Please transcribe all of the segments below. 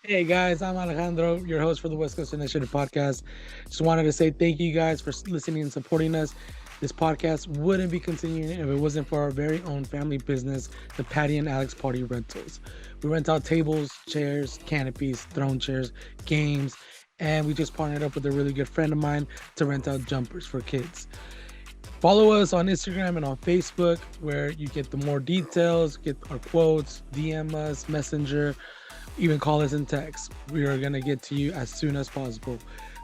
Hey guys, I'm Alejandro, your host for the West Coast Initiative podcast. Just wanted to say thank you guys for listening and supporting us. This podcast wouldn't be continuing if it wasn't for our very own family business, the Patty and Alex Party Rentals. We rent out tables, chairs, canopies, throne chairs, games, and we just partnered up with a really good friend of mine to rent out jumpers for kids. Follow us on Instagram and on Facebook where you get the more details, get our quotes, DM us, Messenger, even call us and text. We are going to get to you as soon as possible.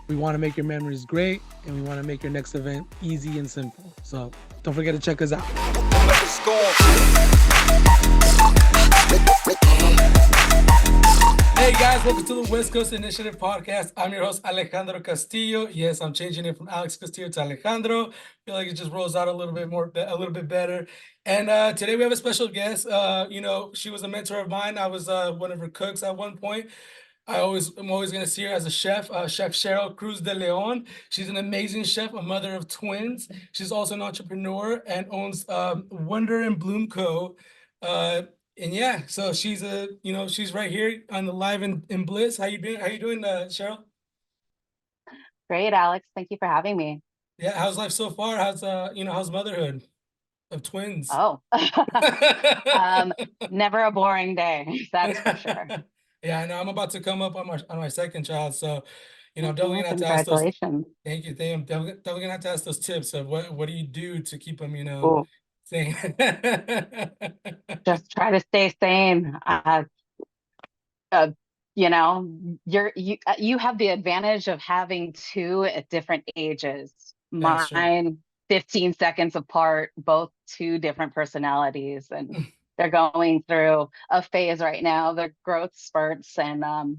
We want to make your memories great and we want to make your next event easy and simple. So don't forget to check us out. Hey guys, welcome to the West Coast Initiative podcast. I'm your host Alejandro Castillo. Yes, I'm changing it from Alex Castillo to Alejandro. Feel like it just rolls out a little bit more, a little bit better. And today we have a special guest. She was a mentor of mine. I was one of her cooks at one point. I'm always gonna see her as a chef, Chef Cheryl Cruz de Leon. She's an amazing chef, a mother of twins. She's also an entrepreneur and owns Wonder and Bloom Co. Uh, and yeah, so she's right here on the live in Bliss. How you doing? How you doing, Cheryl? Great, Alex. Thank you for having me. Yeah, how's life so far? How's motherhood of twins? Oh, um, never a boring day, that's for sure. Yeah, I know I'm about to come up on my second child, so I'm definitely gonna have to ask those. Congratulations. Thank you, thank you. I'm definitely gonna have to ask those tips of what do you do to keep them, Ooh, saying. just try to stay sane. Uh, you know, you have the advantage of having two at different ages. That's true. Mine, 15 seconds apart, both two different personalities, and they're going through a phase right now. They're growth spurts, and What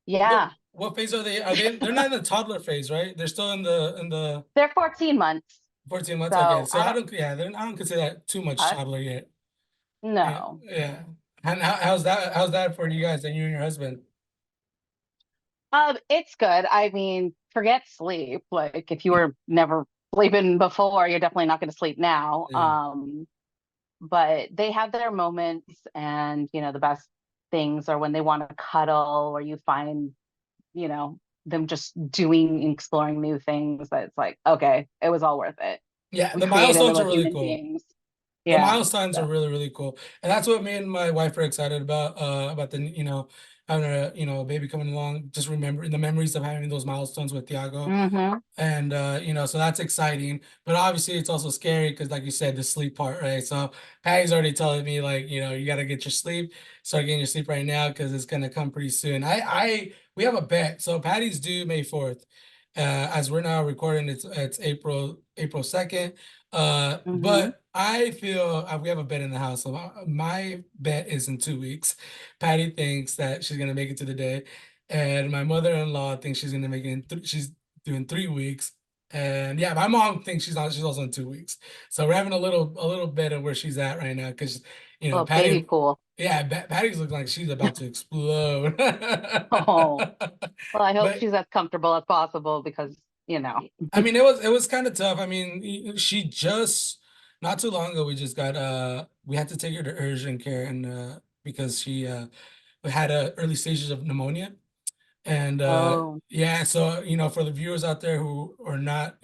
yeah, what phase are they? They're not in the toddler phase, right? They're still in the they're 14 months. 14 months. Okay, So so I don't. I don't consider that too much Uh, toddler yet. Yeah, no. yeah. And how's that for you guys and you and your husband? It's good. I mean, forget sleep. Like if you were never sleeping before, you're definitely not going to sleep now. Yeah. But they have their moments, and the best things are when they want to cuddle, or you find, you know, them just doing, exploring new things. That it's like, okay, it was all worth it. Yeah, We the created them milestones are as really human cool. beings. The Yeah. milestones are So. really, really cool. And that's what me and my wife are excited about the, having a baby coming along, just remembering the memories of having those milestones with Tiago. Mm-hmm. And so that's exciting, but obviously it's also scary because, like you said, the sleep part, right? So Patty's already telling me, like, you got to get your sleep, start getting your sleep right now because it's gonna come pretty soon. We have a bet. So Patty's due May 4th. As we're now recording, it's April 2nd. Mm-hmm. But I feel we have a bet in the house. So my bet is in 2 weeks. Patty thinks that she's gonna make it to the day. And my mother-in-law thinks she's gonna make it she's doing 3 weeks. And yeah, my mom thinks she's also in 2 weeks. So we're having a little bit of where she's at right now because Oh, baby Patty, pool. yeah, Patty's looking like she's about to explode. Oh. Well, I hope But she's as comfortable as possible because, you know. I mean, it was kind of tough. I mean, she just not too long ago we just got we had to take her to urgent care and because she had early stages of pneumonia. And Oh, yeah, so for the viewers out there who are not,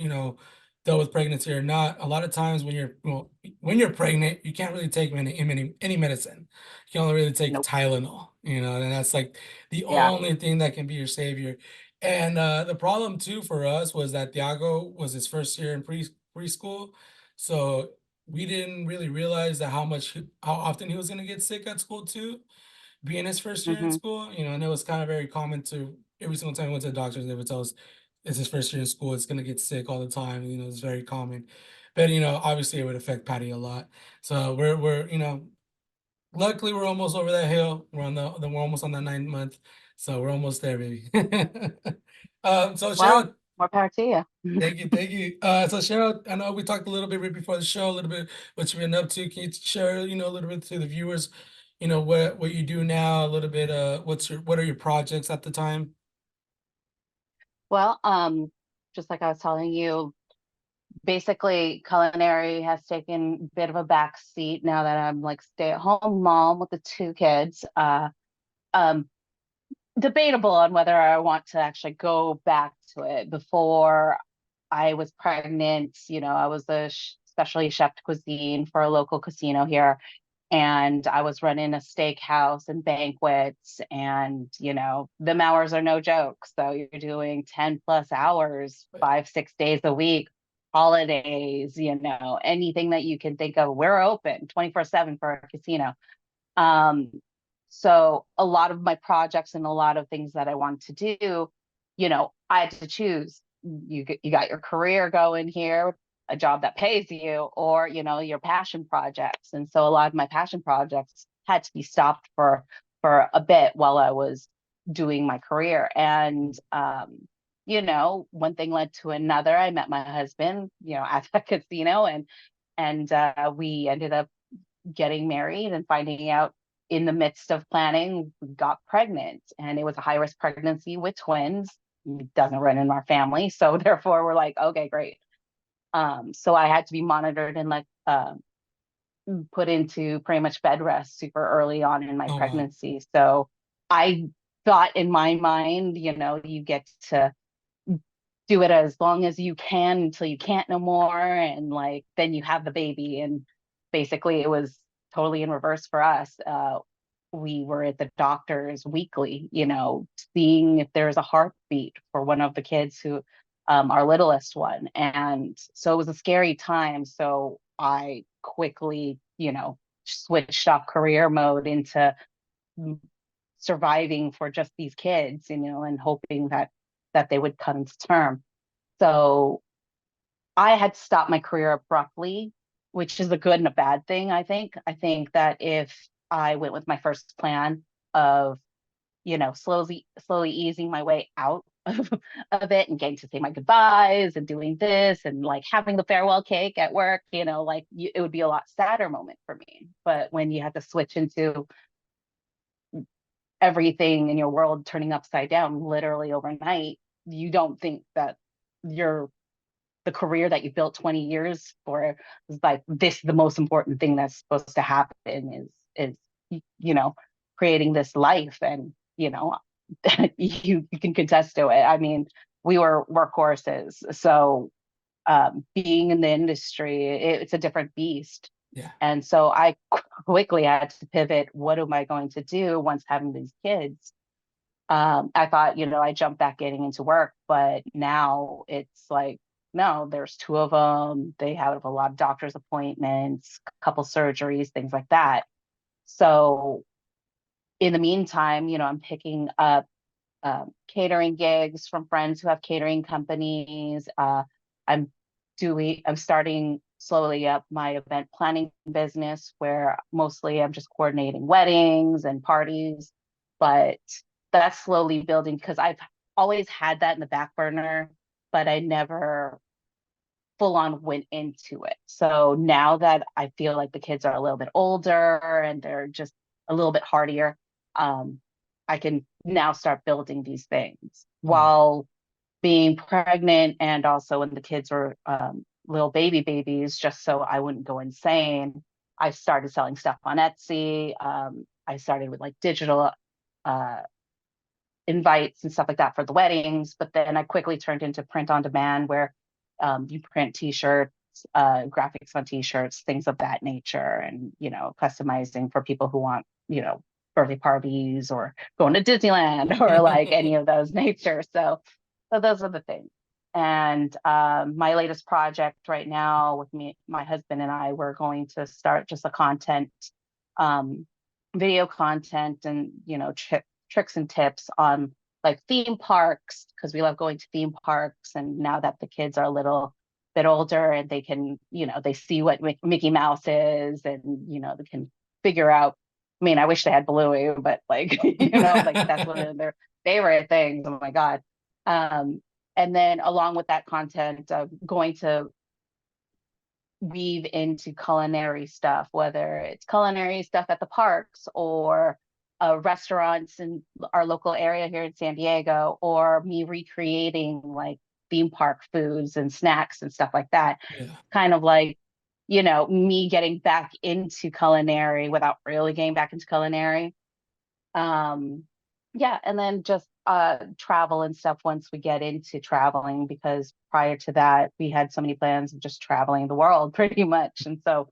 dealt with pregnancy or not, a lot of times when you're pregnant, you can't really take any medicine. You can only really take nope. Tylenol, and that's like the Yeah. only thing that can be your savior. And the problem too for us was that Thiago was his first year in preschool, so we didn't really realize that how often he was going to get sick at school too, being his first year in Hmm. school, and it was kind of very common to every single time we went to the doctors, they would tell us it's his first year in school, it's gonna get sick all the time, it's very common. But obviously it would affect Patty a lot. So we're luckily we're almost over that hill. We're almost on that 9 month. So we're almost there, baby. So Well, Cheryl, more power to you. thank you, thank you. So Cheryl, I know we talked a little bit right before the show, a little bit what you've been up to. Can you share, a little bit to the viewers, what you do now, a little bit, what are your projects at the time? Well, just like I was telling you, basically culinary has taken a bit of a back seat now that I'm like stay-at-home mom with the two kids. Um, debatable on whether I want to actually go back to it. Before I was pregnant, I was the specialty chef de cuisine for a local casino here. And I was running a steakhouse and banquets, and them hours are no joke. So you're doing 10 plus hours, Right. 5, 6 days a week, holidays, anything that you can think of. We're open 24/7 for a casino. Um, so a lot of my projects and a lot of things that I wanted to do, I had to choose. You got your career going here, a job that pays you, or your passion projects. And so a lot of my passion projects had to be stopped for a bit while I was doing my career. And one thing led to another. I met my husband, at the casino, and we ended up getting married and finding out in the midst of planning, we got pregnant, and it was a high risk pregnancy with twins. It doesn't run in our family. So therefore we're like, okay, great. So I had to be monitored and like put into pretty much bed rest super early on in my Oh wow. pregnancy. So I thought in my mind, you get to do it as long as you can until you can't no more, and like then you have the baby. And basically it was totally in reverse for us. We were at the doctors weekly, seeing if there's a heartbeat for one of the kids, who our littlest one. And so it was a scary time. So I quickly, switched off career mode into surviving for just these kids, and hoping that they would come to term. So I had stopped my career abruptly, which is a good and a bad thing, I think. I think that if I went with my first plan of, slowly easing my way out of it, and getting to say my goodbyes and doing this and like having the farewell cake at work, it would be a lot sadder moment for me. But when you have to switch into everything in your world turning upside down literally overnight, you don't think that your the career that you built 20 years for is like this the most important thing that's supposed to happen is creating this life. And you can contest to it. I mean, we were workhorses. So being in the industry, it's a different beast. Yeah. And so I quickly had to pivot. What am I going to do once having these kids? I thought, I jumped back getting into work, but now it's like, no, there's two of them. They have a lot of doctor's appointments, a couple surgeries, things like that. So in the meantime, I'm picking up catering gigs from friends who have catering companies. I'm I'm starting slowly up my event planning business, where mostly I'm just coordinating weddings and parties, but that's slowly building because I've always had that in the back burner, but I never full on went into it. So now that I feel like the kids are a little bit older and they're just a little bit hardier, um, I can now start building these things Mm. while being pregnant, and also when the kids were little babies, just so I wouldn't go insane. I started selling stuff on Etsy. I started with like digital uh, invites and stuff like that for the weddings. But then I quickly turned into print on demand, where you print T-shirts, graphics on T-shirts, things of that nature, and customizing for people who want birthday parties or going to Disneyland or like any of those nature. So those are the things. And my latest project right now with me, my husband and I, we're going to start just a content, um, video content, and tricks and tips on like theme parks, because we love going to theme parks. And now that the kids are a little bit older and they can, they see what Mickey Mouse is, and they can figure out. I mean, I wish they had Bluey, but like like that's one of their favorite things. Oh my god. Um, and then along with that content, going to weave into culinary stuff, whether it's culinary stuff at the parks, or restaurants in our local area here in San Diego, or me recreating like theme park foods and snacks and stuff like that. Yeah. Kind of like, me getting back into culinary without really getting back into culinary. Um, yeah, and then just travel and stuff once we get into traveling, because prior to that we had so many plans of just traveling the world pretty much. And so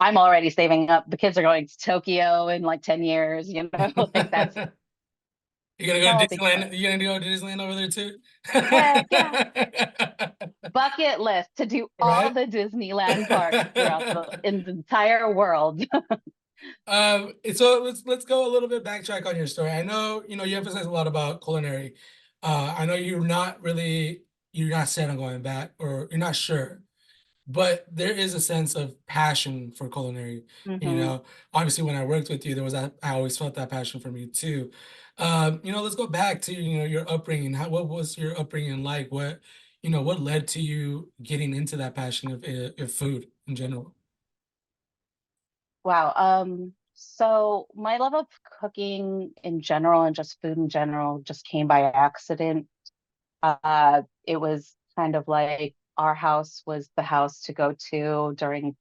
I'm already saving up. The kids are going to Tokyo in like 10 years, like that's You're gonna go to all big Disneyland. plans. You're gonna go to Disneyland over there too? Heck yeah. Bucket list to do all Right? the Disneyland parks throughout the in the entire world. So let's go a little bit backtrack on your story. I know, you emphasize a lot about culinary. I know you're not set on going back, or you're not sure, but there is a sense of passion for culinary. You Hmm. know, obviously when I worked with you, there was that I always felt that passion from you too. Let's go back to, your upbringing. What was your upbringing like? What led to you getting into that passion of food in general? Wow. So my love of cooking in general and just food in general just came by accident. It was kind of like our house was the house to go to during,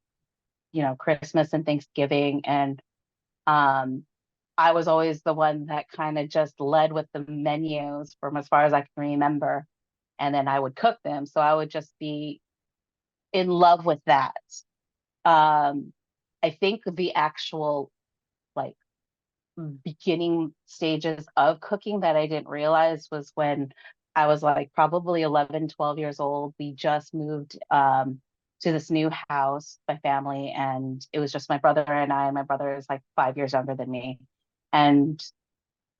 Christmas and Thanksgiving. And um, I was always the one that kind of just led with the menus from as far as I can remember. And then I would cook them. So I would just be in love with that. Um, I think the actual like beginning stages of cooking that I didn't realize was when I was like probably 11, 12 years old. We just moved to this new house, my family, and it was just my brother and I. My brother is like 5 years younger than me. And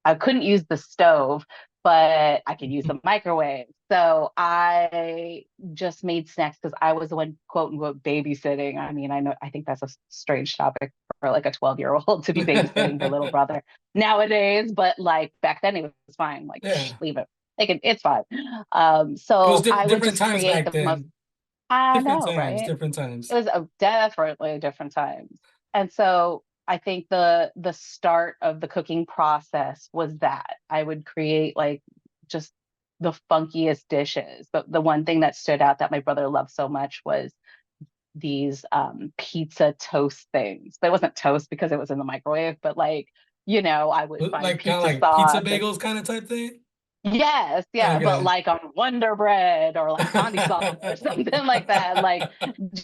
I couldn't use the stove, but I could use the microwave. So I just made snacks because I was the one, quote unquote, babysitting. I mean, I think that's a strange topic for like a 12-year-old to be babysitting their little brother nowadays, but like back then it was fine. Like, Yeah. leave it. It's fine. It was So I would different just times create back the most, then. I Different know, times, right? different It times. was definitely different times. And so I think the start of the cooking process was that I would create like just the funkiest dishes. But the one thing that stood out that my brother loved so much was these pizza toast things. But it wasn't toast because it was in the microwave, but like, I would find Like kind of pizza like pizza sauce and bagels kind of type thing. yes, yeah, but Okay. like on Wonder Bread or like Condi sauce or something like that. Like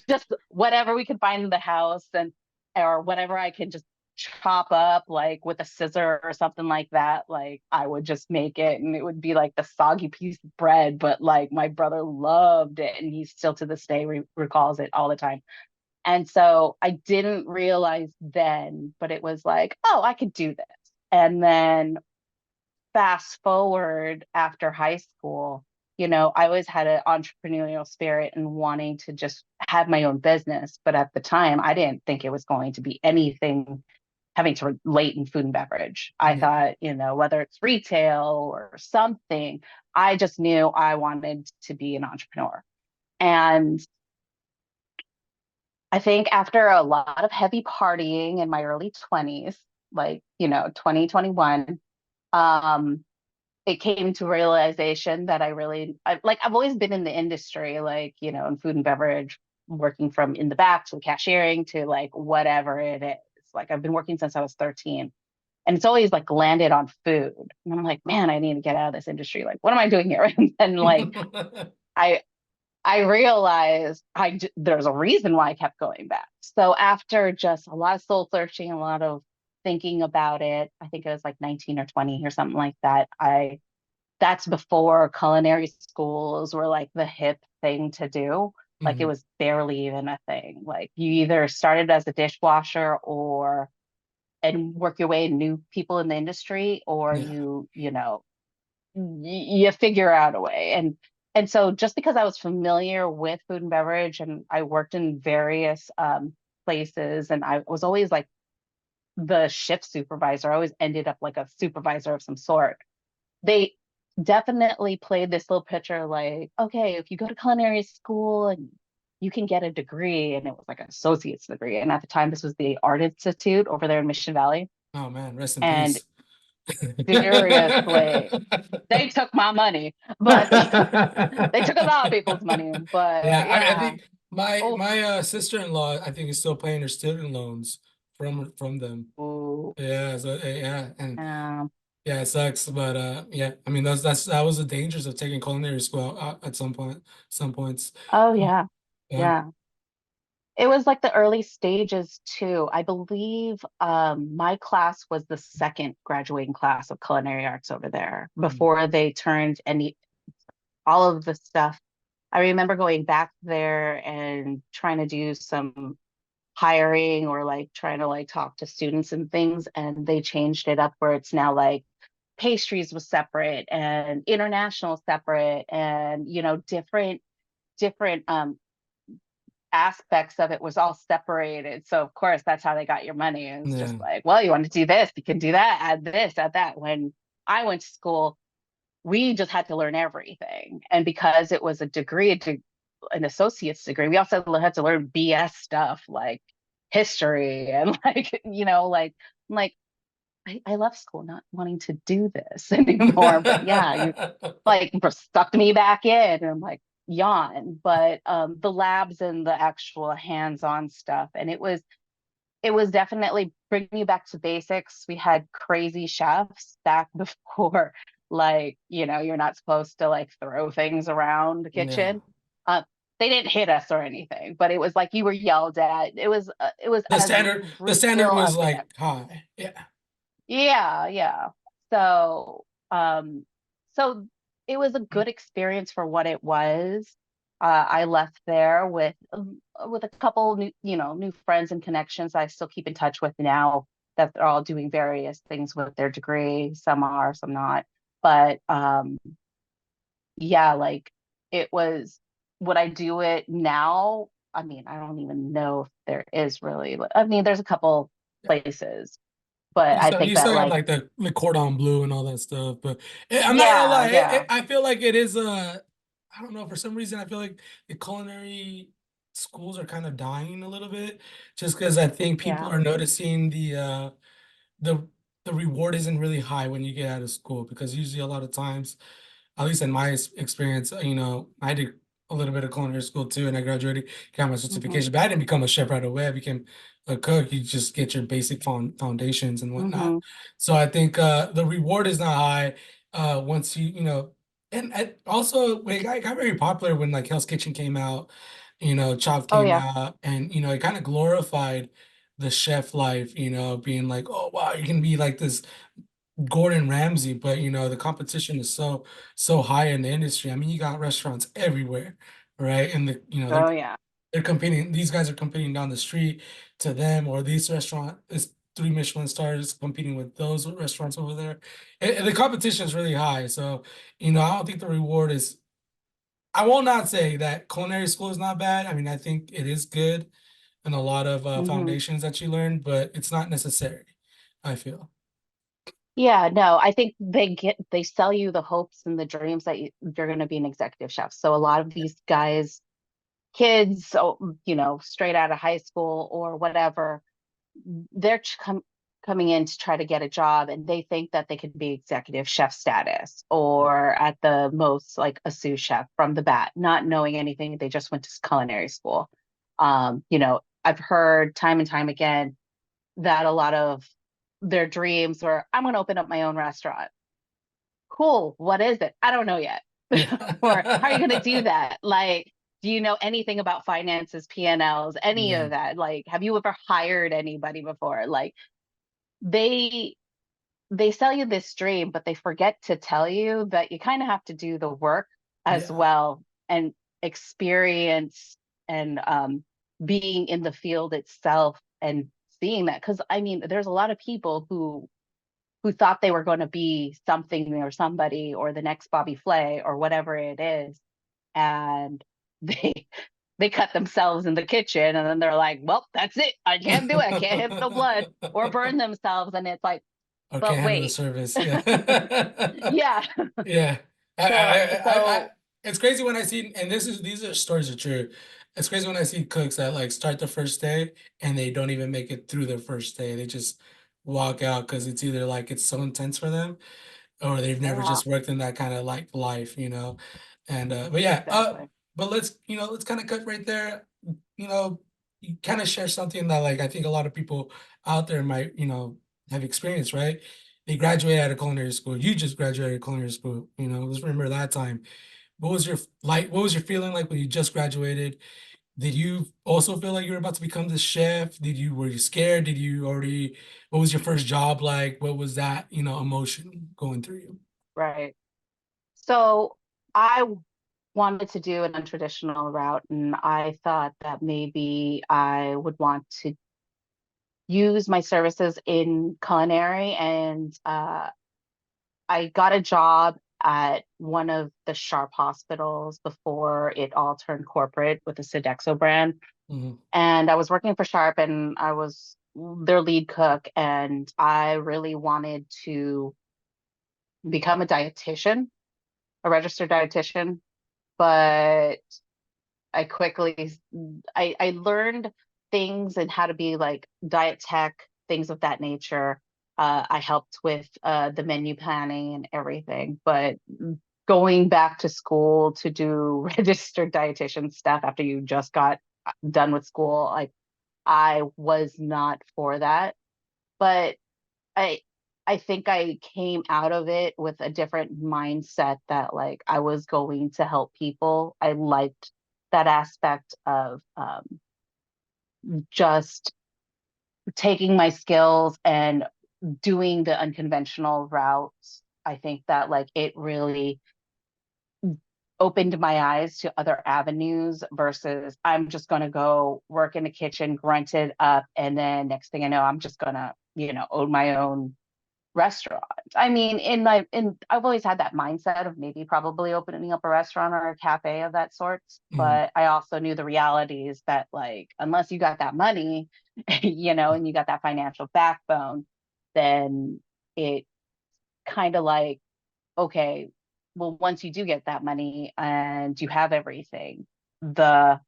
just whatever we could find in the house and or whatever I can just chop up like with a scissor or something like that. Like I would just make it and it would be like the soggy piece of bread, but like my brother loved it and he still to this day recalls it all the time. And so I didn't realize then, but it was like, oh, I could do this. And then fast forward after high school, I always had an entrepreneurial spirit and wanting to just have my own business. But at the time, I didn't think it was going to be anything having to relate in food and beverage. I Yeah. thought, whether it's retail or something, I just knew I wanted to be an entrepreneur. And I think after a lot of heavy partying in my early 20s, like, 2021, um, it came to realization that I've always been in the industry, like, in food and beverage, working from in the back to cashiering to like whatever it is. Like I've been working since I was 13 and it's always like landed on food. And I'm like, man, I need to get out of this industry. Like, what am I doing here? And like, I, I realized there's a reason why I kept going back. So after just a lot of soul searching, a lot of thinking about it, I think it was like 19 or 20 or something like that. That's before culinary schools were like the hip thing to do. Like it Mhm. was barely even a thing. Like you either started as a dishwasher or and work your way and knew people in the industry, or Yeah. you figure out a way. And so just because I was familiar with food and beverage and I worked in various places and I was always like the shift supervisor, I always ended up like a supervisor of some sort. They definitely played this little picture like, okay, if you go to culinary school and you can get a degree, and it was like an associate's degree. And at the time, this was the Art Institute over there in Mission Valley. Oh man, rest in And peace. seriously, they took my money, but they took a lot of people's money. But Yeah, I yeah, think my oh, my sister-in-law, I think, is still paying her student loans from them. ooh, Yeah, so yeah, and yeah. Yeah, it sucks, but yeah, I mean that was the dangers of taking culinary school at some point, some points. Oh Uh, yeah. Yeah, Yeah. It was like the early stages too. I believe my class was the second graduating class of culinary arts over there mm, before they turned any all of the stuff. I remember going back there and trying to do some hiring or like trying to like talk to students and things, and they changed it up where it's now like pastries was separate and international separate and different aspects of it was all separated. So of course that's how they got your money. It was yeah, just like, well, you want to do this, you can do that, add this, add that. When I went to school, we just had to learn everything. And because it was a degree, an associate's degree, we also had to learn BS stuff like history and like, like I left school not wanting to do this anymore. But yeah, you like sucked me back in and I'm like, yawn. But the labs and the actual hands-on stuff, and it was definitely bringing you back to basics. We had crazy chefs back before, like, you're not supposed to like throw things around the yeah. kitchen. Uh, they didn't hit us or anything, but it was like you were yelled at. It was as The standard real was as it. like high. Yeah, Yeah, yeah. So, so it was a good experience for what it was. I left there with a couple new friends and connections I still keep in touch with now that they're all doing various things with their degree. Some are, some not. But yeah, like it was, would I do it now? I mean, I don't even know if there is really, I mean, there's a couple yeah. places, but I think You that still have like, like the cordon bleu and all that stuff, but I'm not gonna yeah, lie. yeah, I feel like it is I don't know. For some reason, I feel like the culinary schools are kind of dying a little bit, just because I think people yeah. are noticing the the reward isn't really high when you get out of school because usually a lot of times, at least in my experience, I did a little bit of culinary school too, and I graduated, got my Hmm. certification, but I didn't become a chef right away. I became a cook. You just get your basic foundations and whatnot. Hmm. So I think the reward is not high once and also when it got very popular when like Hell's Kitchen came out, Chopped Oh came yeah. out, and it kind of glorified the chef life, being like, oh wow, you can be like this Gordon Ramsay, but the competition is so high in the industry. I mean, you got restaurants everywhere, right? And Oh yeah. they're competing. These guys are competing down the street to them, or these restaurant is three Michelin stars competing with those restaurants over there. And the competition is really high. So, I don't think the reward is. I will not say that culinary school is not bad. I mean, I think it is good and a lot of Hmm. foundations that you learn, but it's not necessary, I feel. Yeah, no, I think they sell you the hopes and the dreams that you're going to be an executive chef. So a lot of these guys, kids, so, straight out of high school or whatever, they're coming in to try to get a job and they think that they could be executive chef status or at the most like a sous chef from the bat, not knowing anything. They just went to culinary school. I've heard time and time again that a lot of their dreams were, I'm going to open up my own restaurant. Cool. What is it? I don't know yet. Or how are you going to do Yeah. that? Like, do you know anything about finances, P&Ls, any Yeah. of that? Like, have you ever hired anybody before? Like, they they sell you this dream, but they forget to tell you that you kind of have to do the work as Yeah. well and experience and being in the field itself and seeing that. Because I mean, there's a lot of people who thought they were going to be something or somebody or the next Bobby Flay or whatever it is, and they they cut themselves in the kitchen, and then they're like, "Well, that's it. I can't do it. I can't handle blood," or burn themselves, and it's like, Okay, "But handle the wait, service. Yeah. yeah." Yeah. So It's crazy when I see, and these are stories are true. It's crazy when I see cooks that like start the first day and they don't even make it through their first day. They just walk out because it's either like it's so intense for them or they've never yeah, just worked in that kind of like life. And but yeah, exactly. but let's kind of cut right there. You know, you kind of share something that like I think a lot of people out there might, have experienced, right? they graduate out of culinary school. You just graduated culinary school. Let's remember that time. What was your feeling like when you just graduated? Did you also feel like you were about to become the chef? Were you scared? What was your first job like? What was that, emotion going through you? Right. So I wanted to do an untraditional route, and I thought that maybe I would want to use my services in culinary. And I got a job at one of the Sharp hospitals before it all turned corporate with the Sodexo brand. Hmm. And I was working for Sharp, and I was their lead cook. And I really wanted to become a dietitian, a registered dietitian. But I quickly I learned things and how to be like diet tech, things of that nature. I helped with the menu planning and everything, but going back to school to do registered dietitian stuff after you just got done with school, like I was not for that. But I I think I came out of it with a different mindset that like I was going to help people. I liked that aspect of just taking my skills and doing the unconventional routes. I think that like it really opened my eyes to other avenues versus I'm just going to go work in the kitchen, grunt it up, and then next thing I know, I'm just going to, own my own restaurant. I mean, I've always had that mindset of maybe probably opening up a restaurant or a cafe of that sort. Hmm. But I also knew the realities that like unless you got that money, and you got that financial backbone, then it kind of like, okay, well, once you do get that money and you have everything, the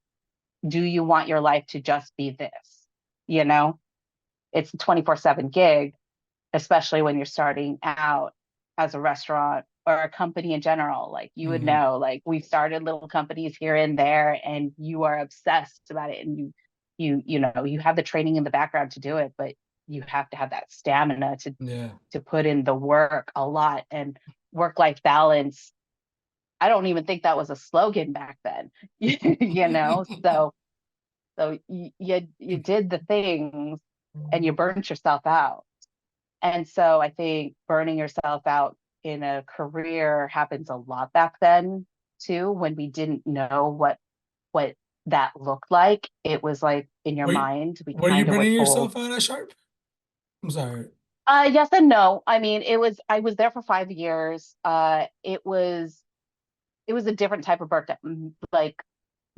do you want your life to just be this? You know, it's a 24/7 gig, especially when you're starting out as a restaurant or a company in general. Like you would Hmm. know, like we've started little companies here and there, and you are obsessed about it, and you have the training in the background to do it, but you have to have that stamina Yeah. to put in the work a lot. And work life balance, I don't even think that was a slogan back then. So you did the things and you burnt yourself out. And so I think burning yourself out in a career happens a lot back then too, when we didn't know what that looked like. It was like in your Were you, mind, we were you kind of were burning told. yourself out at Sharp? I'm sorry. Yes and no. I mean, I was there for 5 years. It was a different type of burnout. Like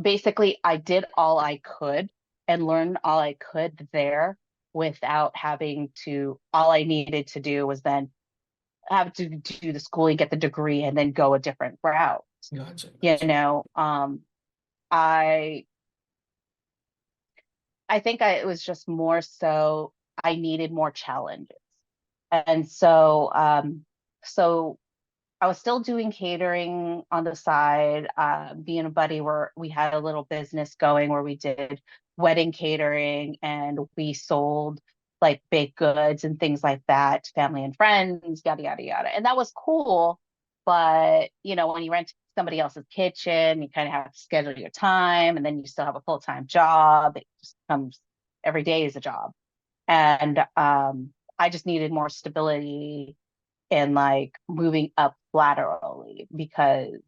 basically I did all I could and learned all I could there without having to, all I needed to do was then have to do the schooling, get the degree, and then go a different route. Gotcha. You Gotcha. know, I I think it was just more so I needed more challenges, and so I was still doing catering on the side. Me and a buddy were we had a little business going where we did wedding catering and we sold like baked goods and things like that to family and friends, yada yada yada. And that was cool. But when you rent somebody else's kitchen, you kind of have to schedule your time, and then you still have a full-time job. It just comes every day is a job. And I just needed more stability and like moving up laterally because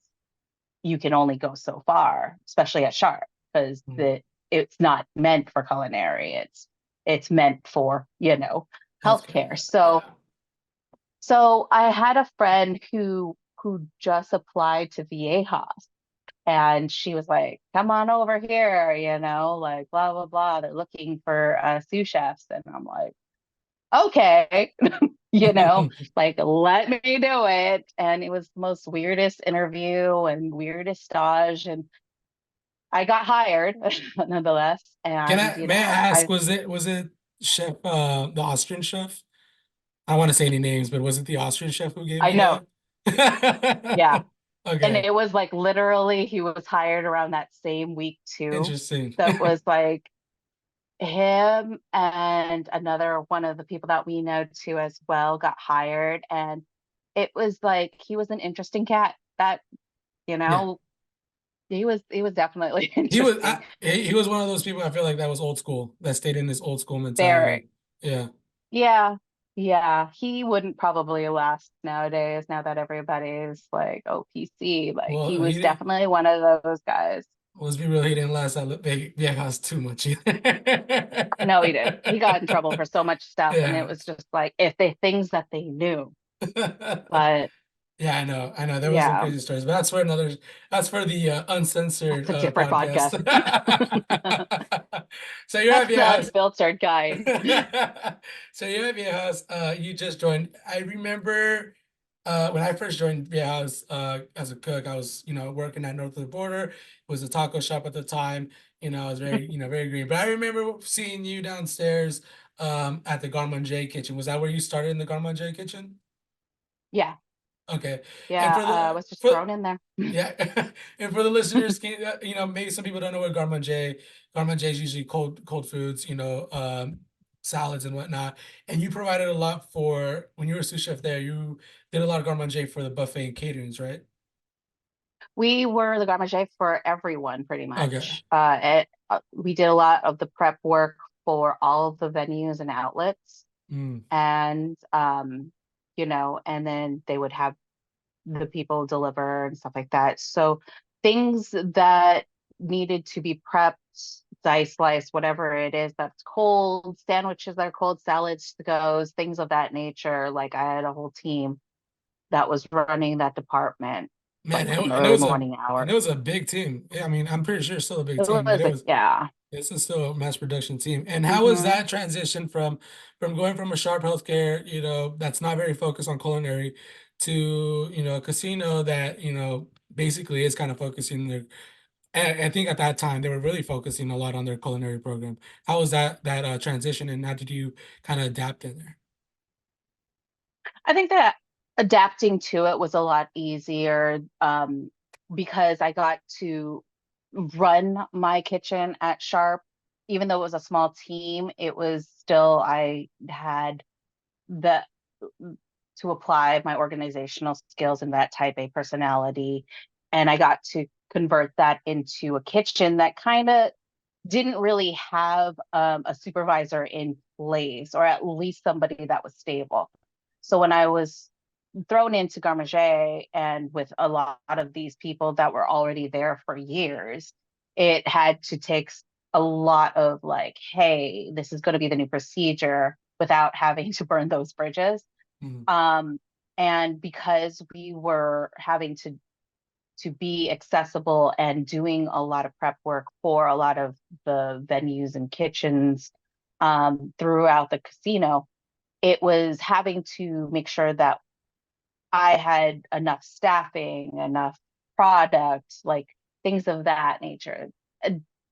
you can only go so far, especially at Sharp, because Mm. it's not meant for culinary. It's meant for, Healthcare. healthcare. Yeah. So I had a friend who just applied to VA House, and she was like, come on over here, like blah blah blah. They're looking for sous chefs. And I'm like, okay, you know, Yeah. like let me do it. And it was the most weirdest interview and weirdest stage. And I got hired nonetheless. And, May I ask, I was it chef the Austrian chef? I don't want to say any names, but was it the Austrian chef who gave I you know, yeah. that? And Okay. it was like literally he was hired around that same week too. Interesting. So it was like him and another one of the people that we know too as well got hired, and it was like he was an interesting cat that, you Yeah. know, he was definitely He was interesting. he was one of those people I feel like that was old school, that stayed in this old school mentality. Very. Yeah. Yeah. Yeah. He wouldn't probably last nowadays now that everybody's like, oh, PC. Like he Well, he was didn't. definitely one of those guys. Let's be real, he didn't last that big house too much either. No, he didn't. He got in trouble for so much stuff, and it Yeah. was just like if they things that they knew. But Yeah, I know. I know. There was some yeah, crazy stories, but that's for the uncensored that's a different podcast. podcast. So you're at That's the Viejas. unfiltered guide. So you're at Viejas. You just joined. I remember when I first joined Viejas as a cook, I was, working at north of the border. It was a taco shop at the time. I was very, very green. But I remember seeing you downstairs at the Garmon J kitchen. Was that where you started in the Garmon J kitchen? Yeah, Okay. And yeah. I was just for thrown in there. yeah, and for the listeners, maybe some people don't know what Garmon J. Garmon J is usually cold foods, salads and whatnot. And you provided a lot for when you were a sous chef there. You did a lot of Garmon J for the buffet and caterings, right? We were the garde manger for everyone, pretty Okay. much. We did a lot of the prep work for all of the venues and outlets, Mm. and and then they would have the people deliver and stuff like that. So things that needed to be prepped, dice sliced, whatever it is that's cold, sandwiches that are cold, salads to goes, things of that nature. Like I had a whole team that was running that department, Man, like from the and it early was morning and hours. it was a big team. Yeah, I mean, I'm pretty sure it's still a big It team, but was like, yeah. it's still a mass production team. And how was Hmm. that transition from going from a sharp healthcare, that's not very focused on culinary to, a casino that, basically is kind of focusing their and I think at that time they were really focusing a lot on their culinary program. How was that transition and how did you kind of adapt in there? I think that adapting to it was a lot easier, because I got to run my kitchen at Sharp. Even though it was a small team, it was still, I had the to apply my organizational skills and that type A personality. And I got to convert that into a kitchen that kind of didn't really have a supervisor in place, or at least somebody that was stable. So when I was thrown into Garde and with a lot of these people that were already there for years, it had to take a lot of like, hey, this is going to be the new procedure without having to burn those bridges. Mhm. Um, and because we were having to be accessible and doing a lot of prep work for a lot of the venues and kitchens throughout the casino, it was having to make sure that I had enough staffing, enough product, like things of that nature.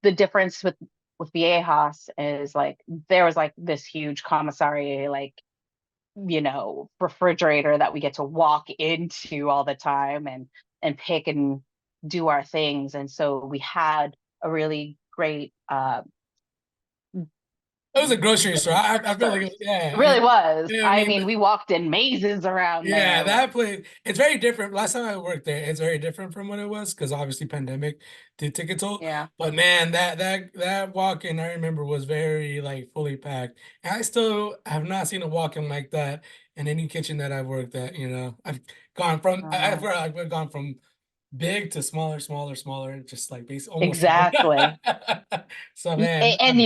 The difference with Viejas is like there was like this huge commissary, like, refrigerator that we get to walk into all the time and pick and do our things. And so we had a really great It was a grocery store. I feel like source. yeah, It really was. yeah, I I mean, mean, we walked in mazes around yeah, there, that like, place, it's very different. Last time I worked there, it's very different from what it was because obviously pandemic did take a toll. yeah. But man, that walk-in I remember was very like fully packed. And I still have not seen a walk-in like that in any kitchen that I've worked at, I've gone from I've gone from big to smaller, smaller, smaller, just like base almost same. Exactly. So man, And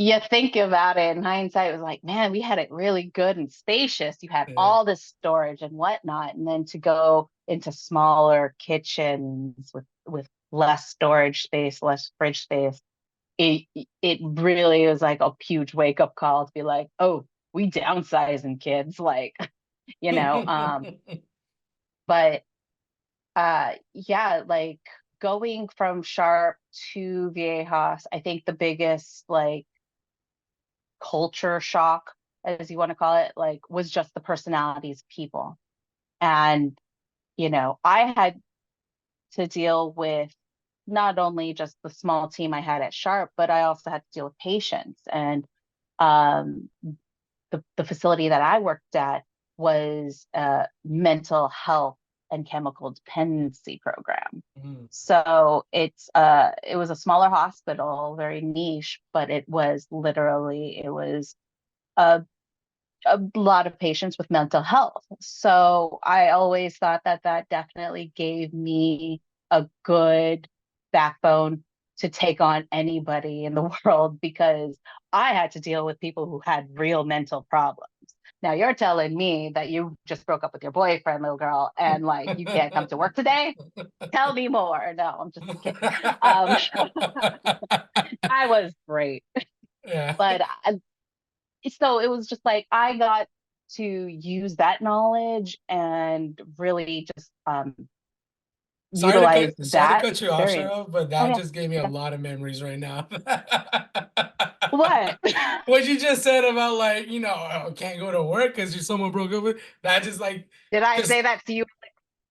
you think about it in hindsight, it was like, man, we had it really good and spacious. You had yeah. all this storage and whatnot. And then to go into smaller kitchens with less storage space, less fridge space, it it really was like a huge wake up call to be like, oh, we downsizing kids, like, you know. But yeah, like going from Sharp to Viejas, I think the biggest like culture shock, as you want to call it, like was just the personalities of people. And, I had to deal with not only just the small team I had at Sharp, but I also had to deal with patients. And um, the facility that I worked at was a mental health and chemical dependency program. Mm. So it was a smaller hospital, very niche, but it was a a lot of patients with mental health. So I always thought that that definitely gave me a good backbone to take on anybody in the world because I had to deal with people who had real mental problems. Now you're telling me that you just broke up with your boyfriend, little girl, and like you can't come to work today? Tell me more. No, I'm just kidding. Um, I was great, Yeah. but so it was just like I got to use that knowledge and really just utilize Sorry to that cut you off, experience. Cheryl, but Oh that yeah, just gave me a yeah. lot of memories right now. What? What you just said about like, oh, can't go to work because you someone broke up with, that just like Did I say just that to you?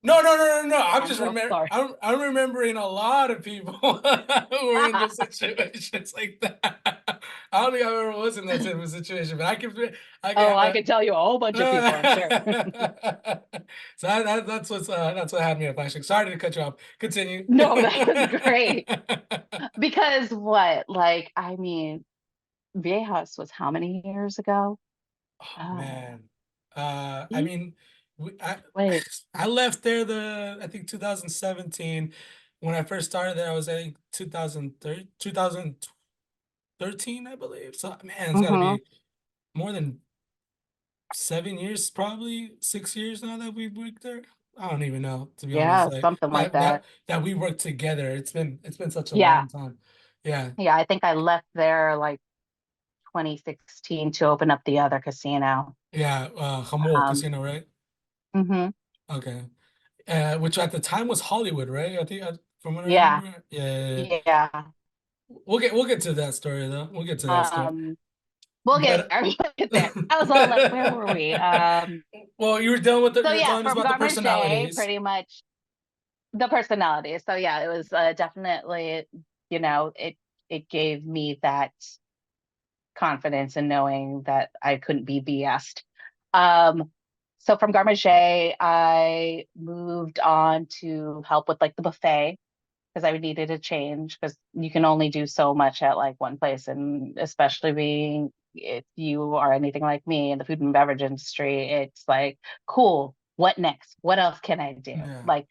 no, no, no, no, no. I'm I'm just so sorry. I'm remembering a lot of people who were in those situations like that. I don't think I've ever was in that type of situation, but I can Oh, have I a could tell you a whole bunch of people, I'm sure. so that's what had me a flashback. Sorry to cut you off. Continue. No, that was great. Because what? Like, I mean, Viejas was how many years ago? Oh Uh, man. I eight? mean, we, I Wait. I left there I think 2017. When I first started there, I was I think 2013, I believe. So man, it's got to Mm-hmm. be more than 7 years, probably 6 years now that we've worked there. I don't even know, to be honest. Yeah, Like something like that. that we worked together. It's been such a Yeah. long time. Yeah, Yeah, I think I left there like 2016 to open up the other casino. yeah. Jamul Um, Casino, right? hmm Okay. Which at the time was Hollywood, right? I think from what I Yeah, remember. Yeah, yeah, yeah. yeah. We'll get to that story though. We'll get to that story. Um, we'll get But there. We'll get there. I was all like, where were we? well, you were done with So you were yeah, telling us from about the Garment J, personalities. pretty much the personality. So yeah, it was definitely, it gave me that confidence in knowing that I couldn't be BS'd. Um, so from Garment J, I moved on to help with like the buffet because I needed a change because you can only do so much at like one place, and especially being if you are anything like me in the food and beverage industry, it's like, cool, what next? What else can I do? Yeah. Like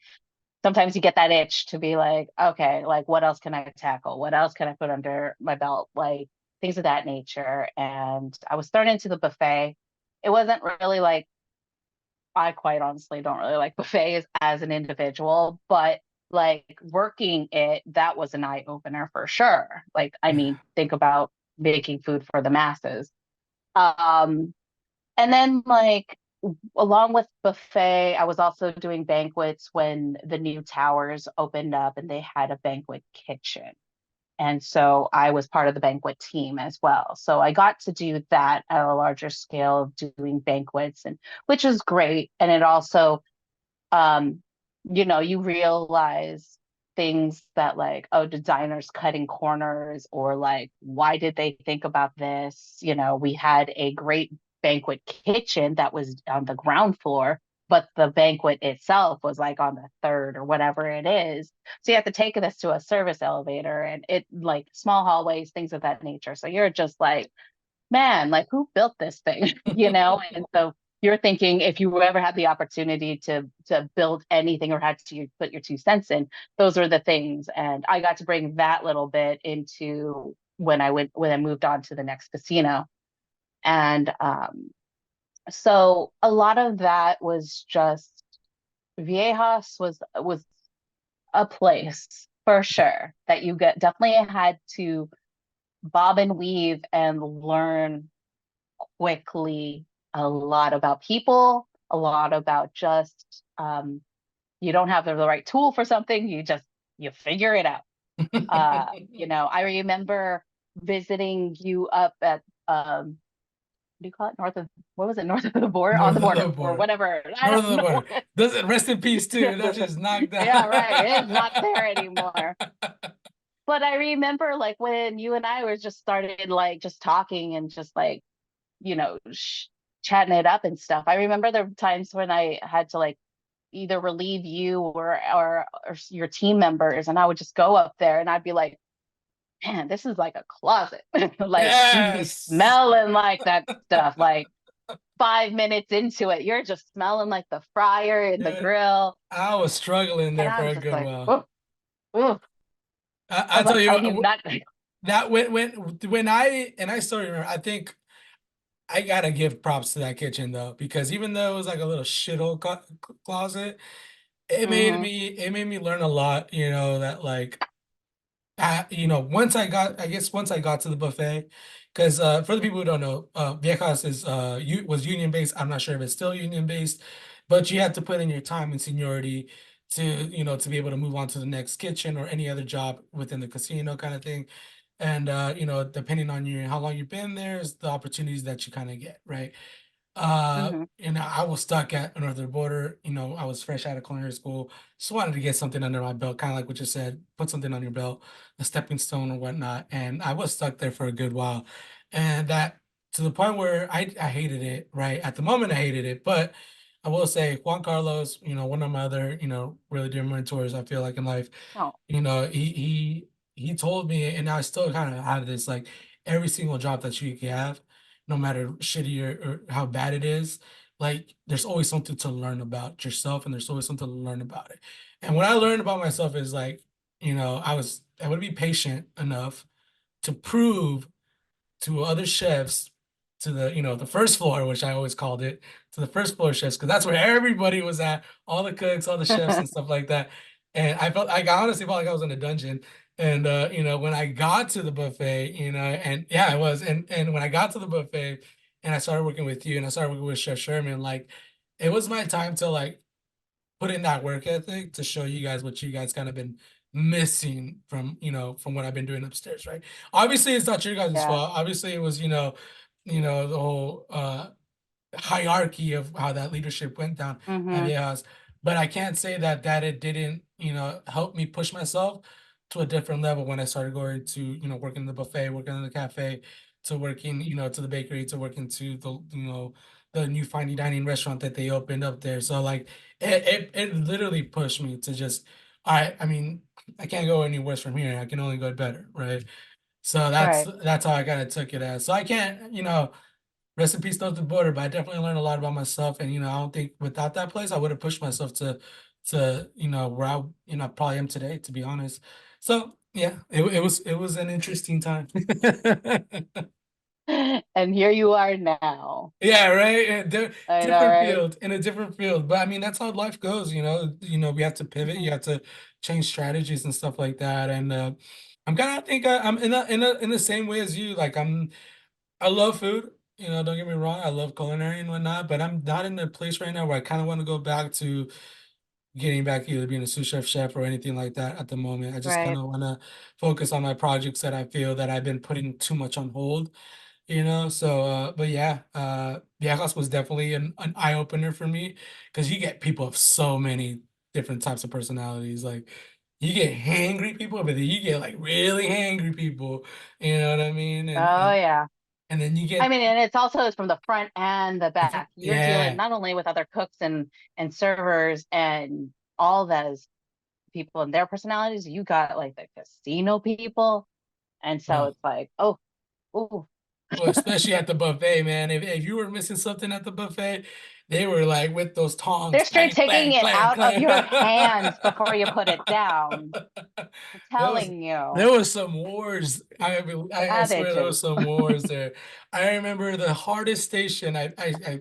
sometimes you get that itch to be like, okay, like what else can I tackle? What else can I put under my belt? Like things of that nature. And I was thrown into the buffet. It wasn't really like I quite honestly don't really like buffets as an individual, but like working it, that was an eye opener for sure. Like, I Yeah. mean, think about making food for the masses. Um, and then like along with buffet, I was also doing banquets when the new towers opened up and they had a banquet kitchen. And so I was part of the banquet team as well. So I got to do that at a larger scale of doing banquets and which is great. And it also um, you realize things that like, oh, designers cutting corners or like, why did they think about this? We had a great banquet kitchen that was on the ground floor, but the banquet itself was like on the third or whatever it is. So you have to take this to a service elevator and it like small hallways, things of that nature. So you're just like, man, like who built this thing? And so you're thinking if you ever had the opportunity to build anything or had to put your 2 cents in, those are the things. And I got to bring that little bit into when I moved on to the next casino. And so a lot of that was just Viejas was a place for sure that you get definitely had to bob and weave and learn quickly a lot about people, a lot about just you don't have the right tool for something, you figure it out. I remember visiting you up at what do you call it? North of what was it? North of the border, on North the of the border, or border. whatever. I North of don't the know. border. Does it rest in peace too? That just knocked Yeah, down. right. It's not there anymore. But I remember like when you and I were just started like just talking and just like, you know, chatting it up and stuff. I remember there were times when I had to like either relieve you or your team members, and I would just go up there and I'd be like, man, this is like a closet. Like you'd be Yes. smelling like that stuff. Like 5 minutes into it, you're just smelling like the fryer and the Dude, grill. I was struggling And there for I'm a just good like, while. oh, oh. I I'm tell like, you I do what, not. that when I still remember, I think I gotta give props to that kitchen though, because even though it was like a little shithole closet, Hmm. it made me learn a lot, that like once I got to the buffet, because for the people who don't know, Viejas was union based. I'm not sure if it's still union based, but you had to put in your time and seniority to be able to move on to the next kitchen or any other job within the casino kind of thing. And depending on how long you've been there, is the opportunities that you kind of get, right? Hmm. And I was stuck at Northern Border. I was fresh out of culinary school. Just wanted to get something under my belt, kind of like what you said, put something on your belt, a stepping stone or whatnot. And I was stuck there for a good while. And that to the point where I hated it, right? At the moment, I hated it. But I will say Juan Carlos, one of my other, really dear mentors, I feel like in life, Oh, he told me, and I still kind of have this like every single job that you can have, no matter shitty or how bad it is, like there's always something to learn about yourself and there's always something to learn about it. And what I learned about myself is like, I would be patient enough to prove to other chefs to the first floor, which I always called it, to the first floor chefs, because that's where everybody was at, all the cooks, all the chefs and stuff like that. And I honestly felt like I was in a dungeon. And when I got to the buffet, and yeah, I was. And when I got to the buffet and I started working with you and I started working with Chef Sherman, like it was my time to like put in that work ethic to show you guys what you guys kind of been missing from what I've been doing upstairs, right? Obviously, it's not your guys' yeah. fault. Obviously, it was the whole hierarchy of how that leadership went down at Hmm. Viejas. But I can't say that it didn't help me push myself to a different level when I started going to working in the buffet, working in the cafe, to working to the bakery, to working to the new fine dining restaurant that they opened up there. So like it literally pushed me to just, all right, I mean, I can't go any worse from here. I can only go better, right? So Right. that's how I kind of took it as. So I can't, rest in peace, North the Border, but I definitely learned a lot about myself. And I don't think without that place, I would have pushed myself to where I probably am today, to be honest. So yeah, it was an interesting time. And here you are now. Yeah, right. I know, Different right? field, in a different field. But I mean, that's how life goes, we have to pivot, Hmm. you have to change strategies and stuff like that. And I'm kind of think I'm in the same way as you. Like I love food, don't get me wrong. I love culinary and whatnot, but I'm not in a place right now where I kind of want to go back to getting back either being a sous chef or anything like that at the moment. I just kind Right. of want to focus on my projects that I feel that I've been putting too much on hold. So but yeah, Viajes was definitely an eye opener for me because you get people of so many different types of personalities. Like you get hangry people, but then you get like really hangry people, you know what I mean? And Oh, and yeah. and then you I get mean, and it's also from the front and the back. You're dealing yeah, not only with other cooks and servers and all those people and their personalities, you got like the casino people. And so oh, it's like, oh, oh, well, especially at the buffet, man. If you were missing something at the buffet, they were like with those tongs, they're straight clang, taking clang, it clang, out of clang. your hands before you put it down. I'm There was telling you. there was some wars. I Yeah, they swear there do. was some wars there. I remember the hardest station I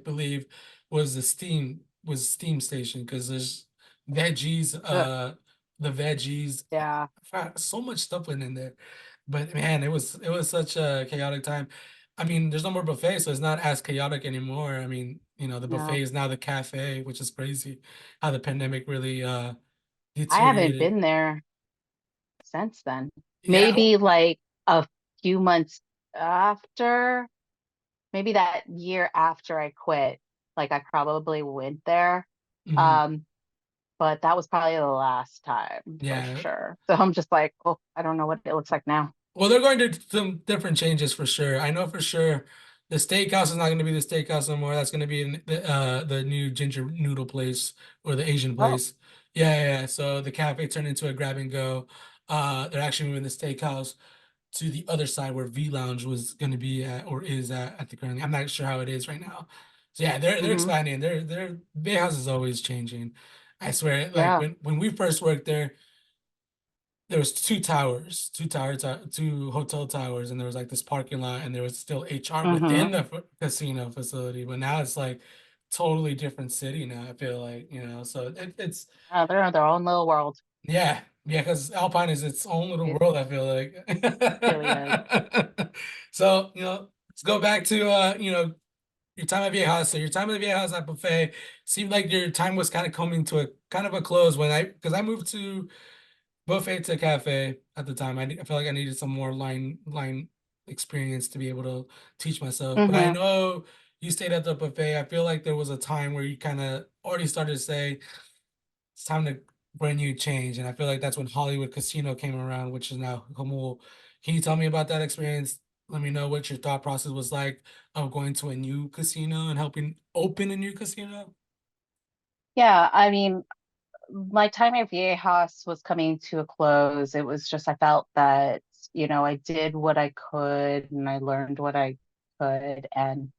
believe was steam station because there's veggies, Ugh, the veggies. yeah, So much stuff went in there. But man, it was such a chaotic time. I mean, there's no more buffet, so it's not as chaotic anymore. I mean, the buffet no. is now the cafe, which is crazy how the pandemic really I haven't deteriorated. been there since then. Yeah. Maybe like a few months after, maybe that year after I quit, like I probably went there. Mhm. Um, but that was probably the last time for Yeah. sure. So I'm just like, oh, I don't know what it looks like now. Well, they're going to some different changes for sure. I know for sure the steakhouse is not going to be the steakhouse anymore. That's going to be in the new ginger noodle place or the Asian Oh, place. Yeah. So the cafe turned into a grab and go. They're actually moving the steakhouse to the other side where V Lounge was going to be at or is at the currently. I'm not sure how it is right now. So yeah, they're hmm, expanding. Their house is always changing. I swear, like yeah, when we first worked there was two hotel towers, and there was like this parking lot, and there was still HR hmm. within the casino facility. But now it's like totally different city now. I feel like, so it's They're in their own little world. yeah, because Alpine is its own little It world, I feel like. really is. So, let's go back to your time at Viejas. So your time at Viejas at buffet seemed like your time was kind of coming to a kind of a close because I moved to buffet to cafe at the time. I felt like I needed some more line experience to be able to teach myself. But I Hmm. know you stayed at the buffet. I feel like there was a time where you kind of already started to say it's time to brand new change, and I feel like that's when Hollywood Casino came around, which is now Humul. Can you tell me about that experience? Let me know what your thought process was like of going to a new casino and helping open a new casino. Yeah, I mean, my time at Viejas was coming to a close. It was just, I felt that, I did what I could and I learned what I could. And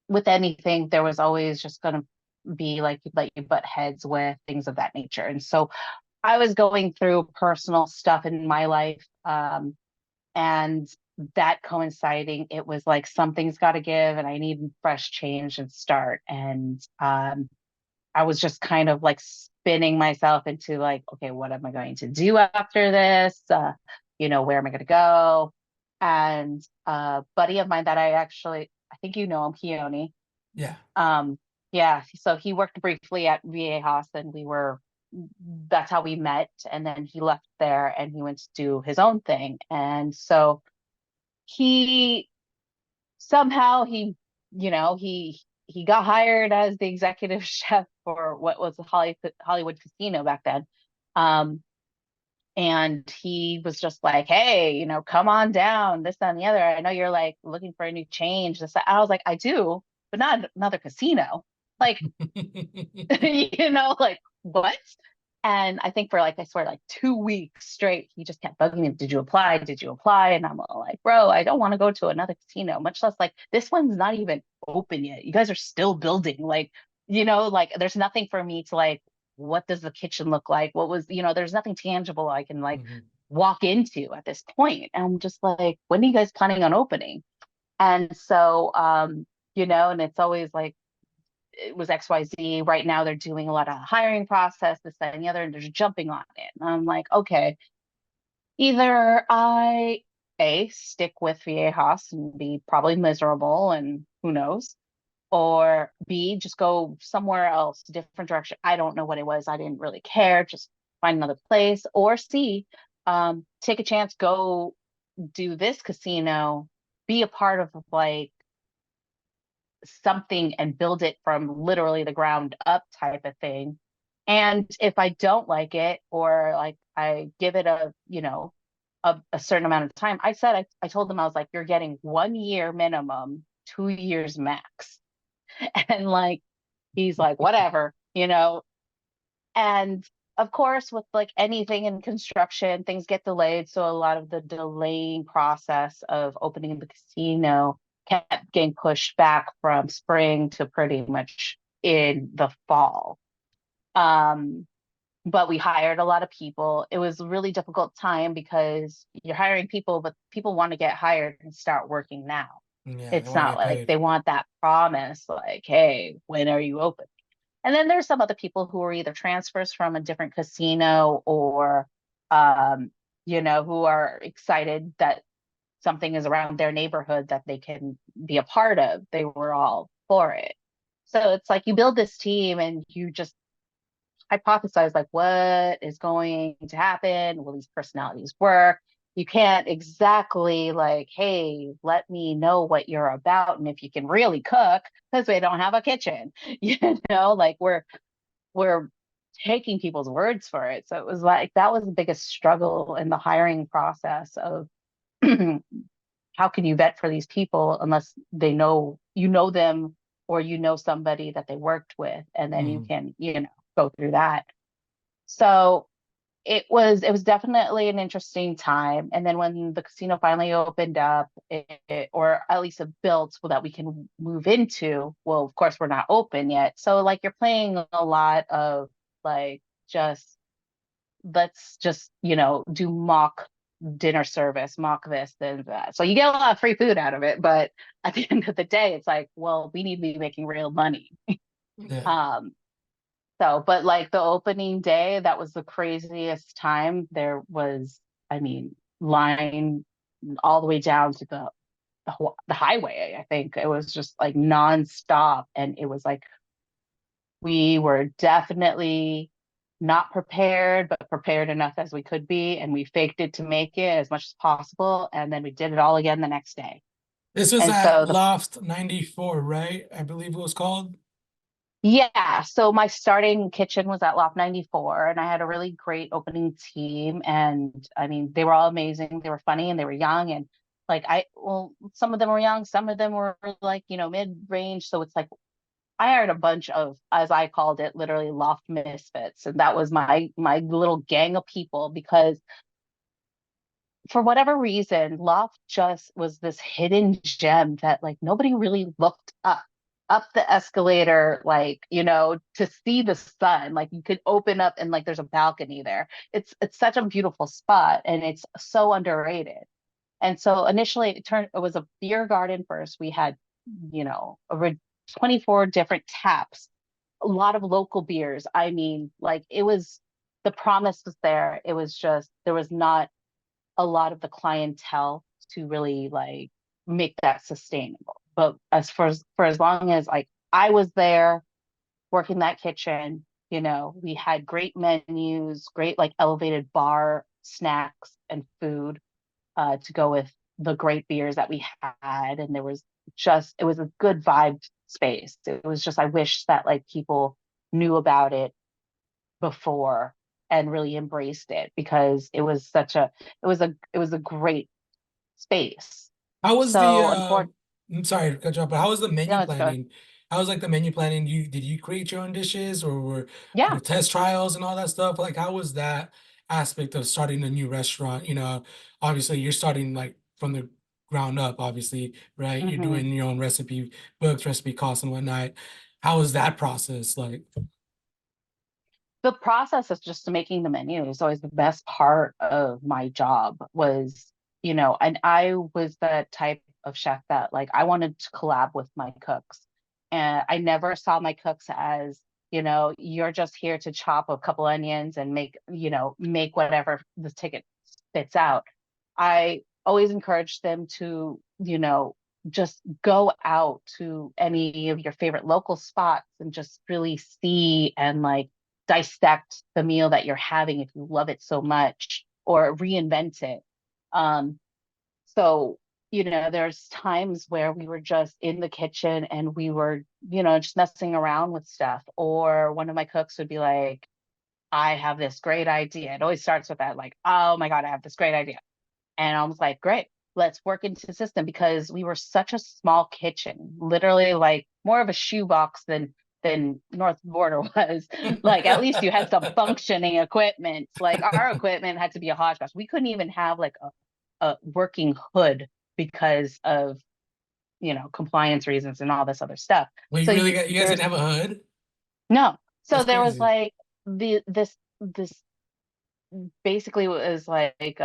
with anything, there was always just going to be like, you butt heads with things of that nature. And so I was going through personal stuff in my life. And that coinciding, it was like something's got to give and I need fresh change and start. And I was just kind of like spinning myself into like, okay, what am I going to do after this? Where am I going to go? And a buddy of mine that I think you know him, Keone. Yeah. Um, yeah, so he worked briefly at Viejas and that's how we met. And then he left there and he went to do his own thing. And so he somehow he got hired as the executive chef for what was the Hollywood Casino back then. Um, and he was just like, hey, come on down, this, that, and the other. I know you're like looking for a new change. This, that. I was like, I do, but not another casino. Like, like what? And I think for like, I swear, like 2 weeks straight, he just kept bugging me. Did you apply? Did you apply? And I'm all like, bro, I don't want to go to another casino, much less like this one's not even open yet. You guys are still building. Like, like there's nothing for me to like, what does the kitchen look like? There's nothing tangible I can like Mhm. walk into at this point. And I'm just like, when are you guys planning on opening? And so, and it's always like, it was XYZ. Right now, they're doing a lot of hiring process, this, that, and the other, and they're just jumping on it. And I'm like, okay, either stick with Viejas and be probably miserable and who knows, or B, just go somewhere else, different direction. I don't know what it was. I didn't really care. Just find another place. Or C, take a chance, go do this casino, be a part of like something and build it from literally the ground up type of thing. And if I don't like it or like I give it a certain amount of time, I told them I was like, you're getting 1 year minimum, 2 years max. And like he's like, whatever. And of course, with like anything in construction, things get delayed. So a lot of the delaying process of opening the casino kept getting pushed back from spring to pretty much in the fall. Um, but we hired a lot of people. It was a really difficult time because you're hiring people, but people want to get hired and start working now. Yeah, they It's want to not get like paid. they want that promise, like, hey, when are you open? And then there's some other people who are either transfers from a different casino or, um, who are excited that something is around their neighborhood that they can be a part of. They were all for it. So it's like you build this team and you just hypothesize like what is going to happen? Will these personalities work? You can't exactly like, hey, let me know what you're about and if you can really cook because we don't have a kitchen. Like we're taking people's words for it. So it was like that was the biggest struggle in the hiring process of how can you vet for these people unless they know you know them or you know somebody that they worked with, and then you Mhm. can, go through that. So it was definitely an interesting time. And then when the casino finally opened up, or at least it built so that we can move into, well, of course we're not open yet. So like you're playing a lot of like just let's just, do mock dinner service, mock this, then that. So you get a lot of free food out of it, but at the end of the day, it's like, well, we need to be making real money. Yeah. Um, so, but like the opening day, that was the craziest time. There was, I mean, line all the way down to the highway. I think it was just like nonstop, and it was like we were definitely not prepared, but prepared enough as we could be, and we faked it to make it as much as possible, and then we did it all again the next day. This was And at so the Loft 94, right? I believe it was called. Yeah, so my starting kitchen was at Loft 94, and I had a really great opening team. And I mean, they were all amazing. They were funny and they were young. And like, well, some of them were young, some of them were like, mid-range. So it's like I hired a bunch of, as I called it, literally loft misfits. And that was my little gang of people, because for whatever reason, Loft just was this hidden gem that like nobody really looked up the escalator, like, to see the sun. Like you could open up and like there's a balcony there. It's such a beautiful spot and it's so underrated. And so initially it was a beer garden first. We had, 24 different taps, a lot of local beers. I mean, like it was the promise was there. It was just there was not a lot of the clientele to really like make that sustainable. But as for as long as like I was there working that kitchen, we had great menus, great like elevated bar snacks and food to go with the great beers that we had. And there was just it was a good vibe space. It was just I wish that like people knew about it before and really embraced it, because it was a great space. How was the So unfortunately, I'm sorry to cut you off, but how was the menu it's good. planning? How was like the menu planning? Did you create your own dishes or were Yeah. there test trials and all that stuff? Like how was that aspect of starting a new restaurant? Obviously you're starting like from the ground up, obviously, right? You're Hmm. doing your own recipe books, recipe costs and whatnot. How was that process like? The process of just making the menu is always the best part of my job. And I was the type of chef that like I wanted to collab with my cooks, and I never saw my cooks as, you're just here to chop a couple onions and make whatever the ticket spits out. I always encouraged them to, just go out to any of your favorite local spots and just really see and like dissect the meal that you're having if you love it so much, or reinvent it. Um, so, there's times where we were just in the kitchen and we were, just messing around with stuff. Or one of my cooks would be like, I have this great idea. It always starts with that, like, oh my God, I have this great idea. And I was like, great, let's work into the system, because we were such a small kitchen, literally like more of a shoebox than North Border was. Like at least you had some functioning equipment. Like our equipment had to be a hodgepodge. We couldn't even have like a working hood because of compliance reasons and all this other stuff. Well, So you guys there's didn't have a hood? no. So That's there was crazy. like this basically was like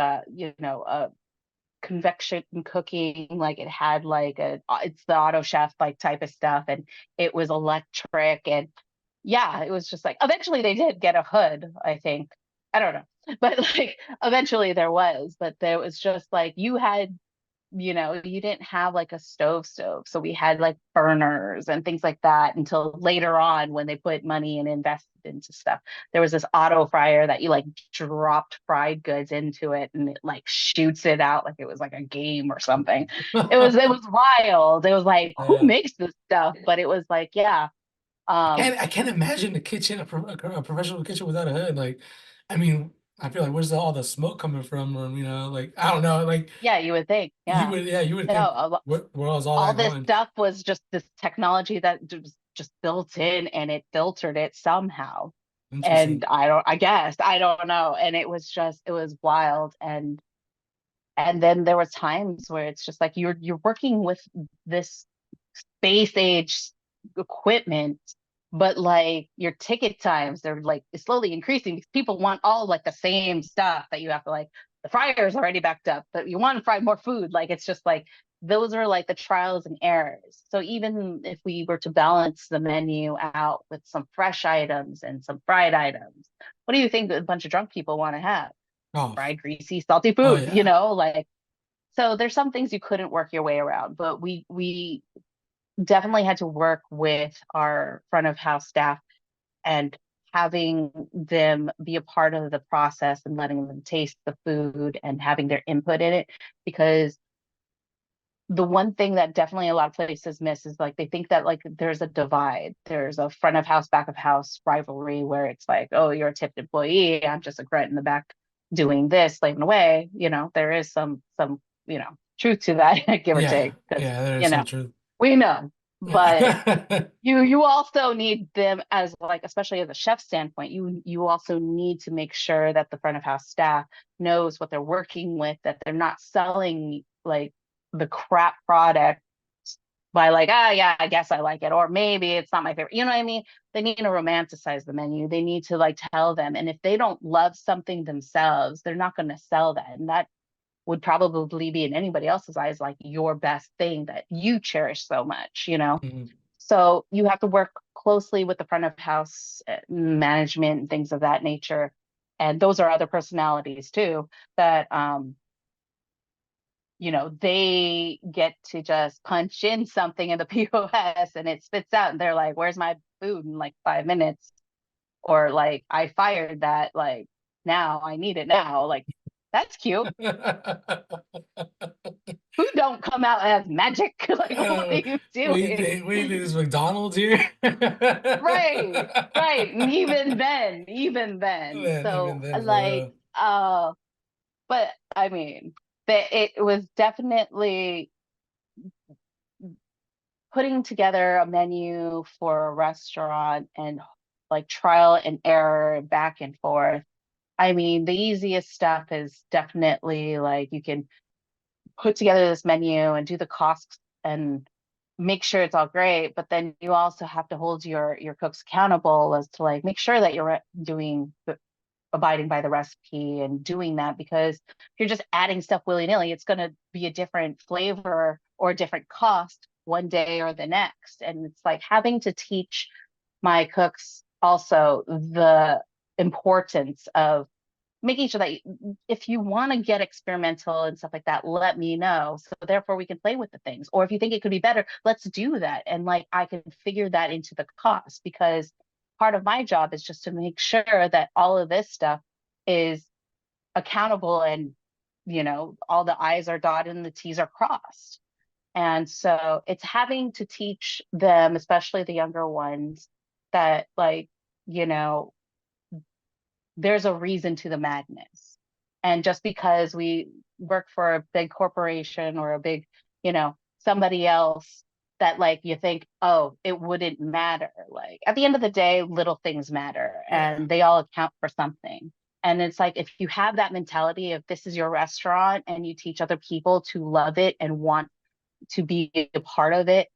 convection cooking. Like it had like it's the auto chef like type of stuff, and it was electric. And yeah, it was just like eventually they did get a hood, I think. I don't know. But like eventually there was, but there was just like you didn't have like a stove. So we had like burners and things like that until later on when they put money and invested into stuff. There was this auto fryer that you like dropped fried goods into it and it like shoots it out like it was like a game or something. It was wild. It was like, who Yeah. makes this stuff? But it was like, yeah. Um, I can't imagine a kitchen, a professional kitchen without a hood. Like, I mean, I feel like where's all the smoke coming from? Or, like, I don't know. Like, yeah, you would think, yeah. you would No, think, where was all all that this going? stuff was just this technology that was just built in, and it filtered it somehow. And Interesting. I guess, I don't know. And it was just, it was wild. And then there were times where it's just like you're working with this space age equipment, but like your ticket times, they're like slowly increasing because people want all like the same stuff that you have to like, the fryer's already backed up, but you want to fry more food. Like it's just like those are like the trials and errors. So even if we were to balance the menu out with some fresh items and some fried items, what do you think a bunch of drunk people want to have? Oh, Fried, greasy, salty oh food, yeah. like, so there's some things you couldn't work your way around, but we definitely had to work with our front of house staff and having them be a part of the process and letting them taste the food and having their input in it. Because the one thing that definitely a lot of places miss is like they think that like there's a divide. There's a front of house, back of house rivalry where it's like, oh, you're a tipped employee. I'm just a grunt in the back doing this, slaving away. There is some, truth to that, give or Yeah. take, because, Yeah, that is you so know, true. we know. But Yeah. you also need them as like, especially as a chef standpoint, you also need to make sure that the front of house staff knows what they're working with, that they're not selling like the crap product by like, ah, yeah, I guess I like it, or maybe it's not my favorite. You know what I mean? They need to romanticize the menu. They need to like tell them, and if they don't love something themselves, they're not going to sell that, and that would probably be in anybody else's eyes like your best thing that you cherish so much. Mhm. So you have to work closely with the front of house management and things of that nature. And those are other personalities too that they get to just punch in something in the POS and it spits out and they're like, where's my food in like 5 minutes? Or like, I fired that, like now I need it now. Like, that's cute. Food don't come out as magic. Like, what are you What do you doing? think? What do you think? This is McDonald's here? Right, right. And even then. Man, even So then, for like, real. but I mean, it was definitely putting together a menu for a restaurant and like trial and error back and forth. I mean, the easiest stuff is definitely like you can put together this menu and do the costs and make sure it's all great, but then you also have to hold your cooks accountable as to like make sure that you're doing abiding by the recipe and doing that, because if you're just adding stuff willy-nilly, it's going to be a different flavor or a different cost one day or the next. And it's like having to teach my cooks also the importance of making sure that if you want to get experimental and stuff like that, let me know. So therefore we can play with the things. Or if you think it could be better, let's do that. And like I can figure that into the cost, because part of my job is just to make sure that all of this stuff is accountable and all the I's are dotted and the T's are crossed. And so it's having to teach them, especially the younger ones, that like, you know, there's a reason to the madness. And just because we work for a big corporation or a big, somebody else, that like you think, oh, it wouldn't matter. Like at the end of the day, little things matter Yeah. and they all account for something. And it's like if you have that mentality of this is your restaurant and you teach other people to love it and want to be a part of it,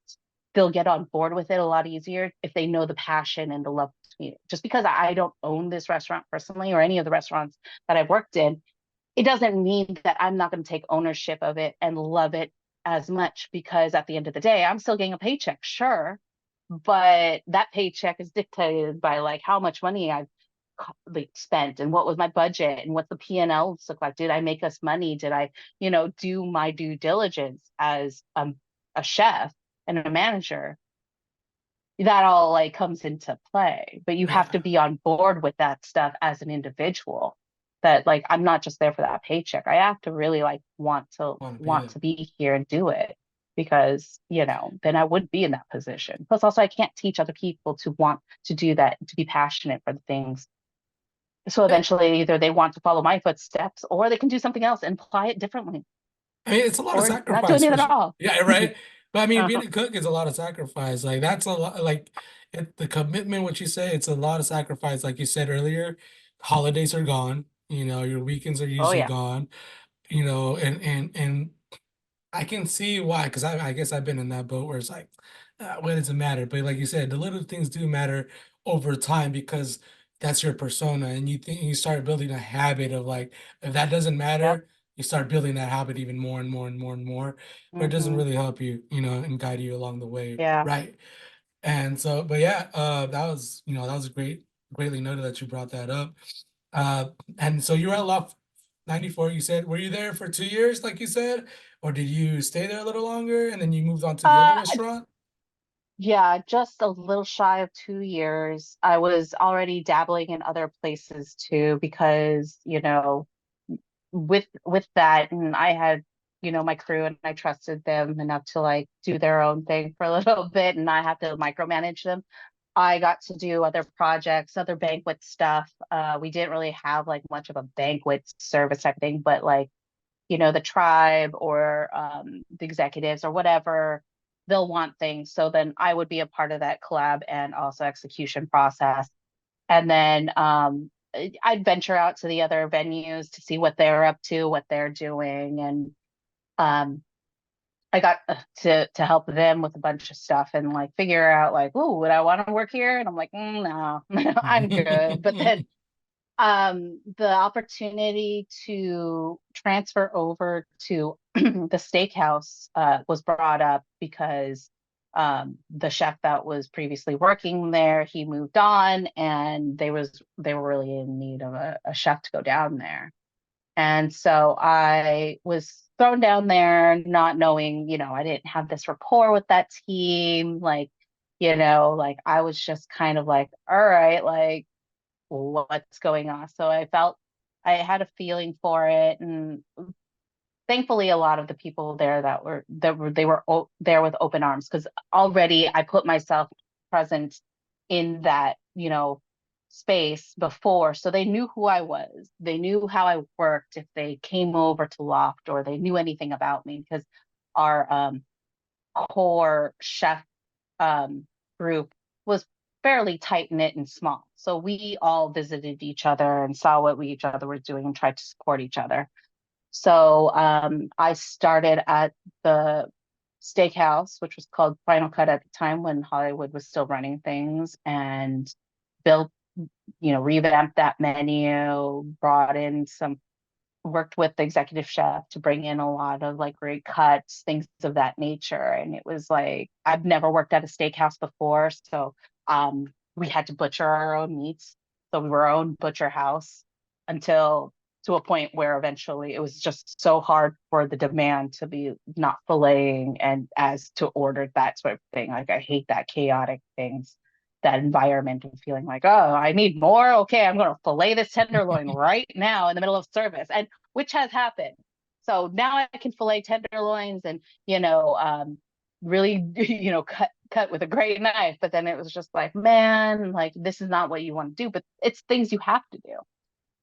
they'll get on board with it a lot easier if they know the passion and the love between it. Just because I don't own this restaurant personally or any of the restaurants that I've worked in, it doesn't mean that I'm not going to take ownership of it and love it as much, because at the end of the day, I'm still getting a paycheck, sure, but that paycheck is dictated by like how much money I've like spent and what was my budget and what the P&Ls look like. Did I make us money? Did I, do my due diligence as a chef and a manager? That all like comes into play, but you have Yeah. to be on board with that stuff as an individual, that like I'm not just there for that paycheck. I have to really like want to Want to be want there. to be here and do it. because, then I wouldn't be in that position. Plus, also, I can't teach other people to want to do that, to be passionate for the things. So Yeah. eventually, either they want to follow my footsteps or they can do something else and apply it differently I mean, it's a lot of or not doing sacrifice it for at sure. all. Yeah, right. But I mean, being Uh-huh. a cook is a lot of sacrifice. Like that's a lot. Like the commitment, what you say, it's a lot of sacrifice. Like you said earlier, holidays are gone. Your weekends are Oh, usually yeah. gone. And I can see why, because I guess I've been in that boat where it's like, what does it matter? But like you said, the little things do matter over time because that's your persona, and you start building a habit of like, if that doesn't Yep. matter, you start building that habit even more and more and more and more, where it doesn't Hmm. really help you, and guide you along the way, Yeah. right? And so, but yeah, that was greatly noted that you brought that up. Uh, and so you were at Loft 94, you said. Were you there for 2 years, like you said? Or did you stay there a little longer and then you moved on to the other Uh, restaurant? yeah, just a little shy of 2 years. I was already dabbling in other places too, because, with that, and I had, my crew, and I trusted them enough to like do their own thing for a little bit and not have to micromanage them. I got to do other projects, other banquet stuff. We didn't really have like much of a banquet service type thing, but like, the tribe or the executives or whatever, they'll want things. So then I would be a part of that collab and also execution process. And then I'd venture out to the other venues to see what they're up to, what they're doing. And um, I got to help them with a bunch of stuff and like figure out like, oh, would I want to work here? And I'm like, no, I'm good. But then the opportunity to transfer over to the steakhouse was brought up because the chef that was previously working there, he moved on, and they were really in need of a chef to go down there. And so I was thrown down there not knowing, I didn't have this rapport with that team. Like, like I was just kind of like, all right, like what's going on. So I had a feeling for it, and thankfully a lot of the people there they were there with open arms, because already I put myself present in that, space before, so they knew who I was. They knew how I worked if they came over to Loft, or they knew anything about me, because our core chef um, group was fairly tight knit and small. So we all visited each other and saw what each other were doing and tried to support each other. So I started at the steakhouse, which was called Final Cut at the time when Hollywood was still running things, and built, revamped that menu, brought in some worked with the executive chef to bring in a lot of like great cuts, things of that nature. And it was like, I've never worked at a steakhouse before. So we had to butcher our own meats. So we were our own butcher house until to a point where eventually it was just so hard for the demand to be not filleting and as to order that sort of thing. Like I hate that chaotic things, that environment of feeling like, oh, I need more. Okay, I'm going to fillet this tenderloin right now in the middle of service, and which has happened. So now I can fillet tenderloins and really cut with a great knife. But then it was just like, man, like this is not what you want to do, but it's things you have to do.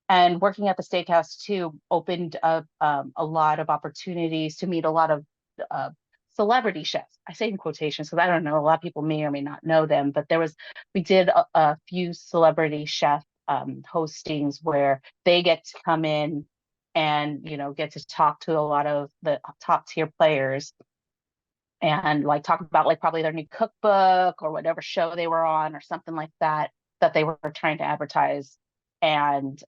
And working at the steakhouse too opened up a lot of opportunities to meet a lot of uh, celebrity chefs. I say in quotations because I don't know, a lot of people may or may not know them, but we did a few celebrity chef hostings where they get to come in and get to talk to a lot of the top tier players, and like talk about like probably their new cookbook or whatever show they were on or something like that they were trying to advertise. And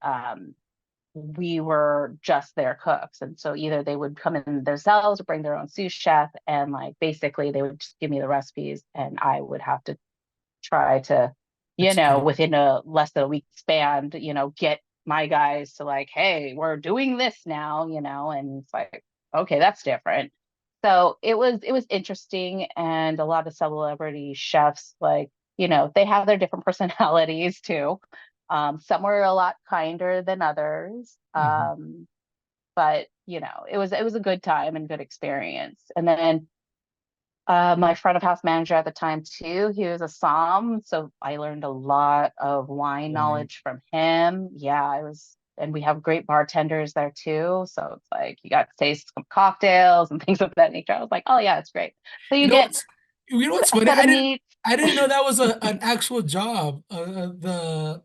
we were just their cooks. And so either they would come in themselves or bring their own sous chef. And like basically they would just give me the recipes and I would have to try to, Execute. within a less than a week span, get my guys to like, hey, we're doing this now, and it's like, okay, that's different. So it was interesting. And a lot of celebrity chefs, like, they have their different personalities too. Some were a lot kinder than others. Hmm. But it was a good time and good experience. And then My front of house manager at the time too, he was a somm, so I learned a lot of wine Wine. knowledge from him. Yeah, I was, and we have great bartenders there too. So it's like you got to taste some cocktails and things of that nature. I was like, oh yeah, it's great. So You you know get what's you know a what's funny? set of meat. I didn't know that was an actual job. The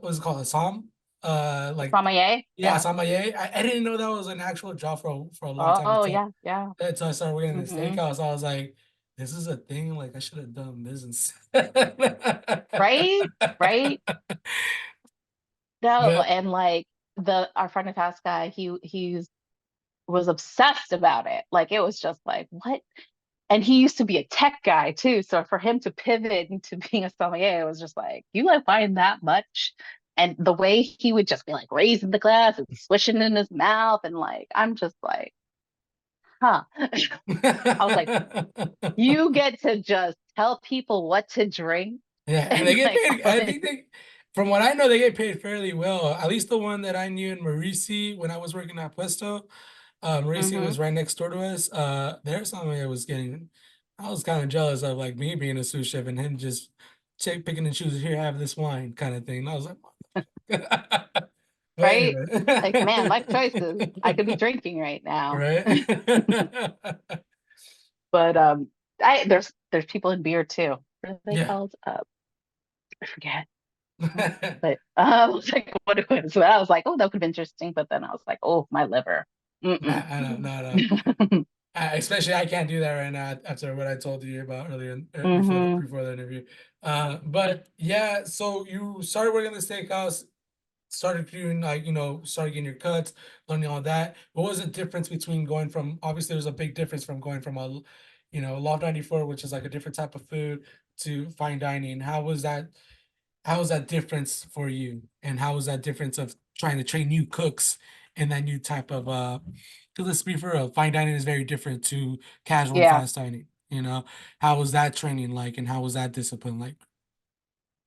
what's it called? A som? Like Sommelier. yeah, Yeah. sommelier. I didn't know that was an actual job for a long time Oh until yeah, yeah. until I started working in the Hmm. steakhouse. I was like, this is a thing. Like I should have done business. Right, right. No, But and like the our front of house guy, he was obsessed about it. Like it was just like, what? And he used to be a tech guy too. So for him to pivot into being a sommelier, it was just like, you like wine that much? And the way he would just be like raising the glass and swishing in his mouth. And like, I'm just like, huh. I was like, you get to just tell people what to drink. yeah, and they And get like, paid. I think from what I know, they get paid fairly well. At least the one that I knew in Marisi when I was working at Puesto. Marisi hmm was right next door to us. There's something I was getting. I was kind of jealous of like me being a sous chef and him just picking and choosing. Here, have this wine, kind of thing. And I was like, but right? Like, man, anyway, my choices. I could be drinking right now. right? But I there's people in beer too. What are they Yeah. called? I forget. But I was like, what it was. So I was like, oh, that could be interesting. But then I was like, oh, my liver. Mm-mm. I know, no, no. Especially I can't do that right now after what I told you about earlier hmm before the interview. But yeah, so you started working in the steakhouse, started doing like started getting your cuts, learning all that. What was the difference between going from obviously there's a big difference from going from a Loft 94, which is like a different type of food, to fine dining. How was that difference for you? And how was that difference of trying to train new cooks in that new type of because let's be for real, fine dining is very different to casual and Yeah. fast dining, you know? How was that training like and how was that discipline like?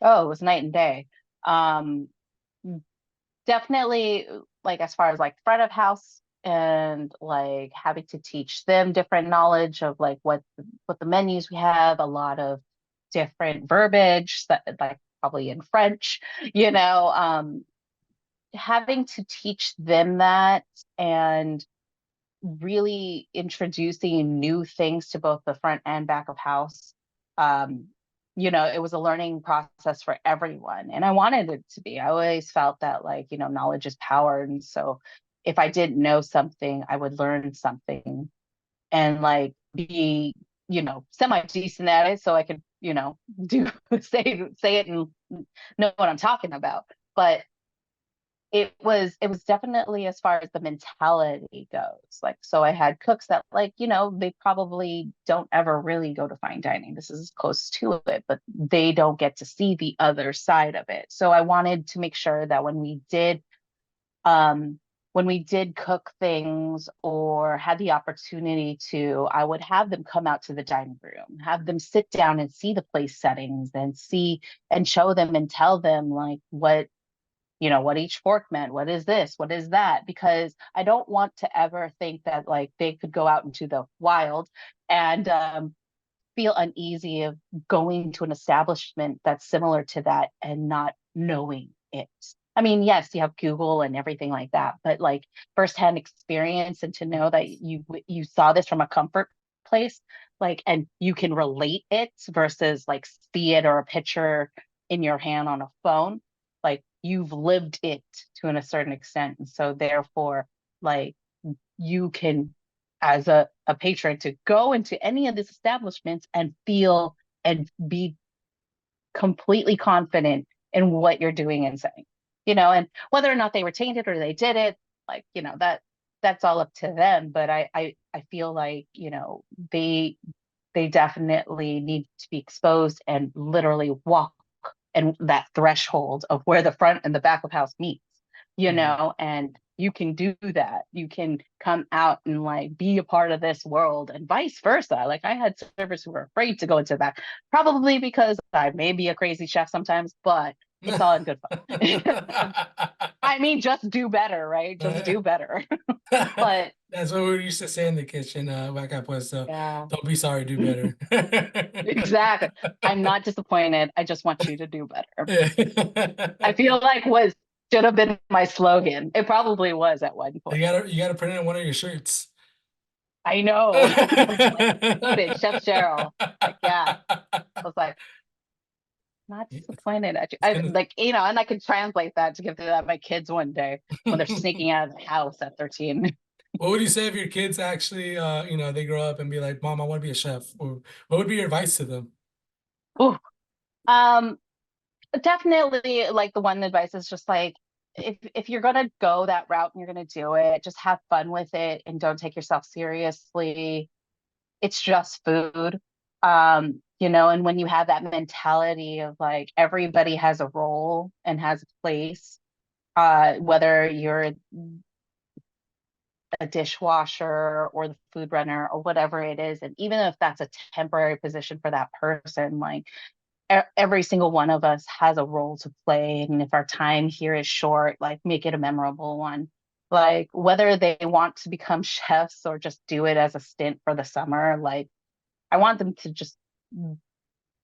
Oh, it was night and day. Um, Definitely like as far as like front of house and like having to teach them different knowledge of like what the menus we have, a lot of different verbiage that like probably in French, you know, having to teach them that and really introducing new things to both the front and back of house. Um, it was a learning process for everyone, and I wanted it to be. I always felt that, like, knowledge is power. And so if I didn't know something, I would learn something and like be, semi decent at it so I could, do say it and know what I'm talking about. But it was definitely as far as the mentality goes. Like, so I had cooks that, like, they probably don't ever really go to fine dining. This is close to it, but they don't get to see the other side of it. So I wanted to make sure that when we did cook things or had the opportunity to, I would have them come out to the dining room, have them sit down and see the place settings and see and show them and tell them like what each fork meant. What is this? What is that? Because I don't want to ever think that like they could go out into the wild and feel uneasy of going to an establishment that's similar to that and not knowing it. I mean, yes, you have Google and everything like that, but like firsthand experience and to know that you saw this from a comfort place, like, and you can relate it versus like see it or a picture in your hand on a phone, like you've lived it to a certain extent. And so therefore, like you can, as a patron, to go into any of these establishments and feel and be completely confident in what you're doing and saying, and whether or not they retained it or they did it, like, that's all up to them. But I feel like, they definitely need to be exposed and literally walk and that threshold of where the front and the back of house meets, Mhm. and you can do that. You can come out and like be a part of this world and vice versa. Like I had servers who were afraid to go into that, probably because I may be a crazy chef sometimes, but It's all in good fun. I mean, just do better, right? Just do better. But That's what we used to say in the kitchen, back at Puesto. yeah, Don't be sorry, do better. exactly. I'm not disappointed. I just want you to do better. I Yeah. feel like was should have been my slogan. It probably was at one point. You gotta print it on one of your shirts. I know. Like noted, Chef Cheryl. Like, yeah. I was like, not disappointed at you. It's I gonna, like, and I can translate that to give to that my kids one day when they're sneaking out of the house at 13. what would you say if your kids actually, they grow up and be like, Mom, I want to be a chef? Or what would be your advice to them? Ooh. Um, Definitely like the one advice is just like if you're gonna go that route and you're gonna do it, just have fun with it and don't take yourself seriously. It's just food. And when you have that mentality of like everybody has a role and has a place, whether you're a dishwasher or the food runner or whatever it is, and even if that's a temporary position for that person, like every single one of us has a role to play. And if our time here is short, like make it a memorable one. Like whether they want to become chefs or just do it as a stint for the summer, like I want them to just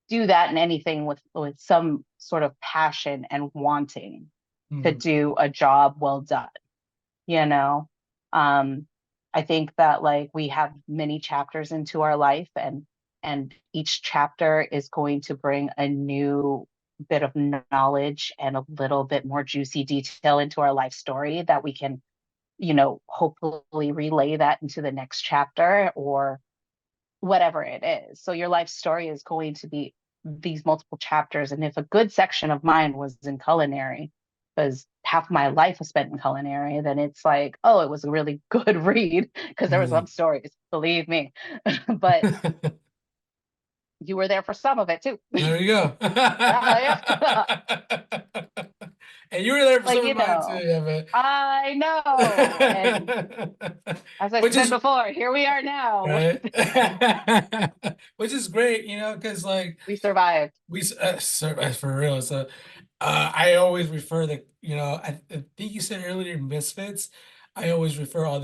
do that in anything with some sort of passion and wanting to Mhm. do a job well done, you know. Um, I think that like we have many chapters into our life and each chapter is going to bring a new bit of knowledge and a little bit more juicy detail into our life story that we can, hopefully relay that into the next chapter or whatever it is. So your life story is going to be these multiple chapters. And if a good section of mine was in culinary, because half my life was spent in culinary, then it's like, oh, it was a really good read because there was Yeah. some stories, believe me. But you were there for some of it too. There you go. Yeah. And you were there for Like, some of mine too, yeah, I know. And as I which said is before, here we are now. right, which is great, because like We survived. for real. So, I always refer I think you said earlier Misfits. I always refer all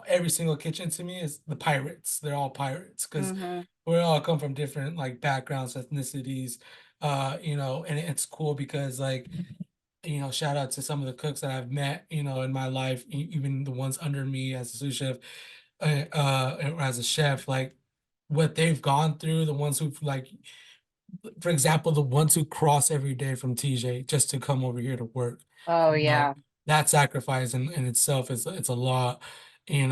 every single kitchen to me is the pirates. They're all pirates because Hmm. we all come from different like backgrounds, ethnicities, and it's cool because like, shout out to some of the cooks that I've met, in my life, even the ones under me as a sous chef, or as a chef, like what they've gone through, the ones who've like, for example, the ones who cross every day from TJ just to come over here to work, Oh you know, yeah. that sacrifice in itself it's a lot, and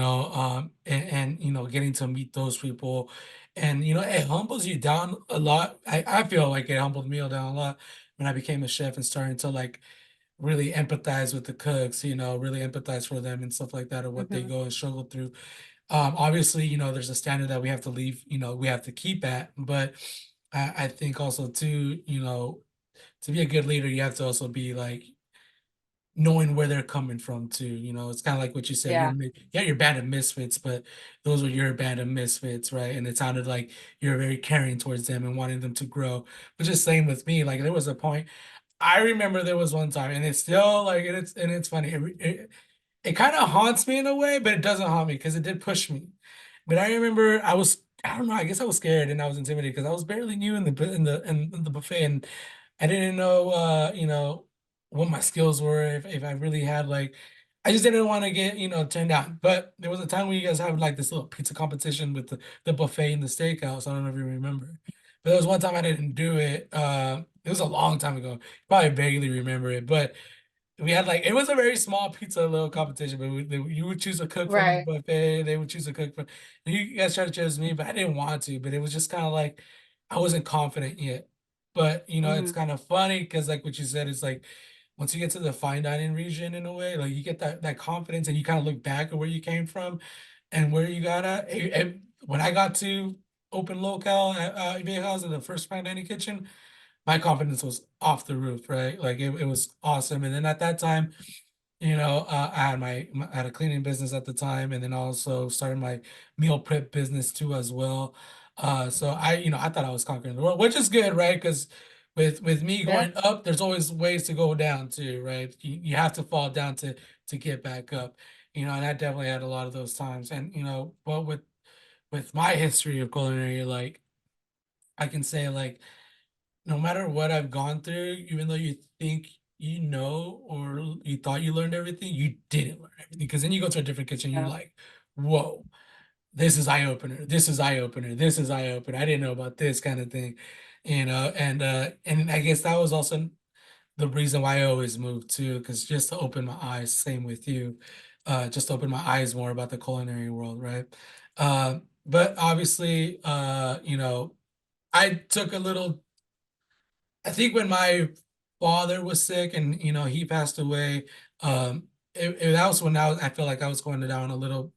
getting to meet those people, and it humbles you down a lot. I feel like it humbled me down a lot when I became a chef and starting to like really empathize with the cooks, really empathize for them and stuff like that, or what they Hmm. go and struggle through. Obviously, there's a standard that we have to leave, we have to keep at, but I think also too, to be a good leader, you have to also be like knowing where they're coming from too. It's kind of like what you said. Yeah. You're a band of misfits, but those were your band of misfits, right? And it sounded like you're very caring towards them and wanting them to grow. But just same with me. Like there was a point. I remember there was one time, and it's still like, and it's funny. It kind of haunts me in a way, but it doesn't haunt me because it did push me. But I remember I don't know, I guess I was scared and I was intimidated because I was barely new in the buffet, and I didn't know, what my skills were, if I really had like, I just didn't want to get, turned down. But there was a time when you guys had like this little pizza competition with the buffet in the steakhouse. I don't know if you remember. But there was one time I didn't do it. It was a long time ago. Probably vaguely remember it, but we had like it was a very small pizza little competition, but you would choose a cook from the Right. buffet, they would choose a cook from. You guys tried to choose me, but I didn't want to. But it was just kind of like I wasn't confident yet. But it's Hmm. kind of funny because like what you said is like once you get to the fine dining region in a way, like you get that confidence and you kind of look back at where you came from and where you got at. When I got to open locale at Viejas in the first fine dining kitchen, my confidence was off the roof, right? Like it was awesome. And then at that time, I had I had a cleaning business at the time, and then also started my meal prep business too as well. So I thought I was conquering the world, which is good, right? Because With me Yeah. going up, there's always ways to go down too, right? You have to fall down to get back up, you know, and I definitely had a lot of those times. And you know, but with my history of culinary, like I can say like no matter what I've gone through, even though you think you know or you thought you learned everything, you didn't learn everything because then you go to a different kitchen, you're Yeah. like, whoa, this is eye opener. This is eye opener. This is eye opener. I didn't know about this kind of thing, you know. And I guess that was also the reason why I always moved too, because just to open my eyes. Same with you, just to open my eyes more about the culinary world, right? But obviously, you know, I took a little I think when my father was sick and you know he passed away, that was when I feel like I was going down a little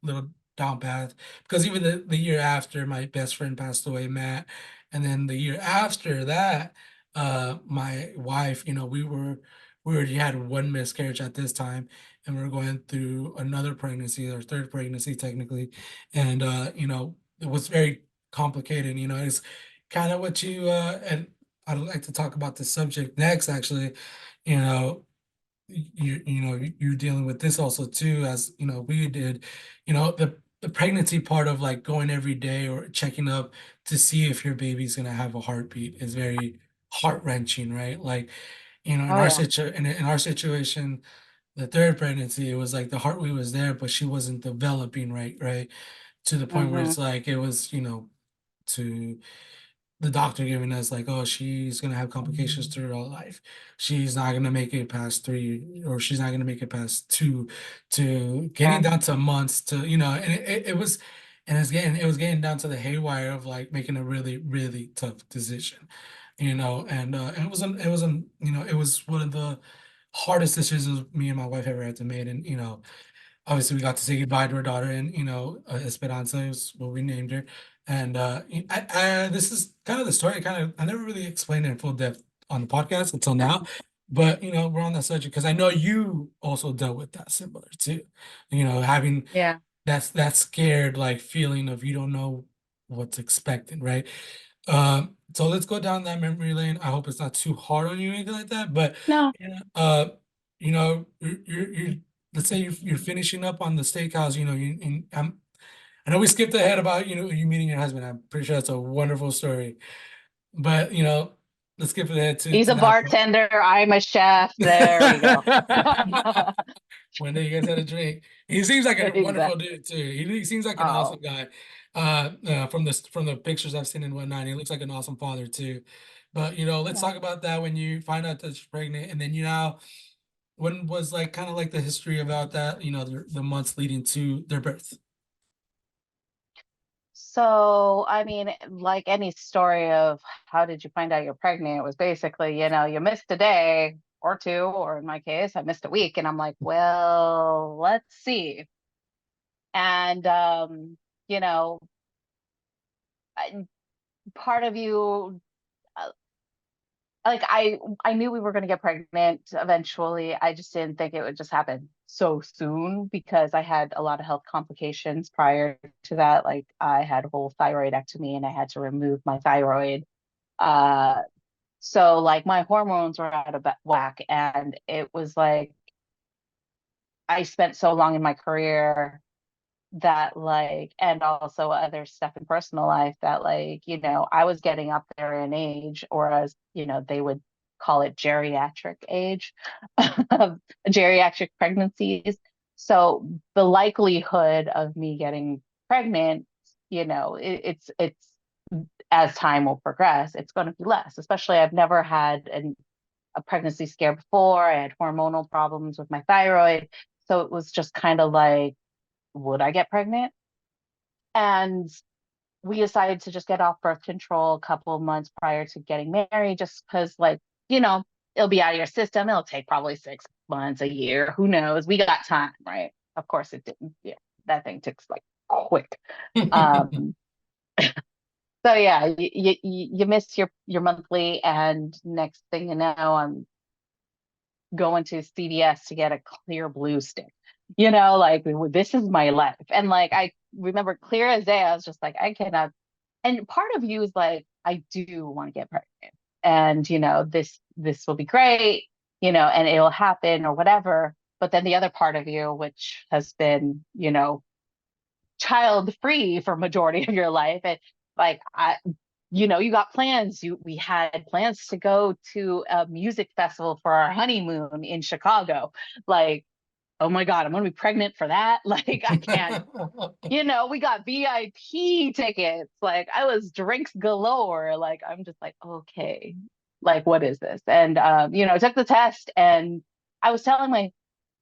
down path because even the year after my best friend passed away, Matt, and then the year after that, my wife, you know, we already had one miscarriage at this time, and we are going through another pregnancy, our third pregnancy technically, and you know it was very complicated. You know, it's kind of what you and I'd like to talk about this subject next, actually. You know, you know, you're dealing with this also too, as you know, we did, you know, the pregnancy part of like going every day or checking up to see if your baby's gonna have a heartbeat is very heart-wrenching, right? Like, you know, Oh yeah. in our situation, the third pregnancy, it was like the heartbeat was there, but she wasn't developing right, to the point where Mm-hmm. it's like it was, you know, to the doctor giving us like, oh, she's gonna have complications through her life. She's not gonna make it past 3, or she's not gonna make it past 2, to getting Yeah. down to months to, you know, and it was, and it was getting down to the haywire of like making a really tough decision, you know, and you know, it was one of the hardest decisions me and my wife ever had to make, and you know, obviously we got to say goodbye to our daughter and you know Esperanza is what we named her and this is kind of the story I never really explained it in full depth on the podcast until now, but you know we're on that subject because I know you also dealt with that similar too, you know, having Yeah. that scared like feeling of you don't know what's expected, right? So let's go down that memory lane. I hope it's not too hard on you or anything like that. But No. you know, you're let's say you're finishing up on the steakhouse. You know, I know we skipped ahead about you know you meeting your husband. I'm pretty sure that's a wonderful story. But you know, let's skip ahead He's to a that part. bartender. I'm a chef. There we go. One day you guys had a drink. He seems like a wonderful Exactly. dude too. He seems like an awesome Oh, guy. From the pictures I've seen and whatnot, he looks like an awesome father too. But you know, let's yeah. talk about that when you find out that you're pregnant, and then you know, when was like kind of like the history about that? You know, the months leading to their birth. So, I mean, like any story of how did you find out you're pregnant, it was basically, you missed a day or two, or in my case, I missed a week. And I'm like, well, let's see. And, you know, I, part of you, uh, like I knew we were going to get pregnant eventually. I just didn't think it would just happen so soon because I had a lot of health complications prior to that. Like I had a whole thyroidectomy and I had to remove my thyroid. Uh, so like my hormones were out of whack, and it was like I spent so long in my career that like, and also other stuff in personal life that like, I was getting up there in age, or as they would call it, geriatric age, of geriatric pregnancies. So the likelihood of me getting pregnant, it's as time will progress, it's going to be less. Especially, I've never had a pregnancy scare before. I had hormonal problems with my thyroid, so it was just kind of like, would I get pregnant? And we decided to just get off birth control a couple of months prior to getting married, just because, like, you know, it'll be out of your system. It'll take probably 6 months, a year. Who knows? We got time, right? Of course, it didn't. Yeah, that thing takes like quick. Um, so yeah, you miss your monthly, and next thing you know, I'm going to CVS to get a clear blue stick. Like, this is my life. And like I remember clear as day, I was just like, I cannot. And part of you is like, I do want to get pregnant. and this will be great, and it'll happen or whatever. But then the other part of you, which has been, child free for majority of your life, and like you got plans. We had plans to go to a music festival for our honeymoon in Chicago. Like, oh my God, I'm gonna be pregnant for that. Like, I can't. We got VIP tickets. Like, I was drinks galore. Like, I'm just like, okay, like, what is this? And I took the test, and I was telling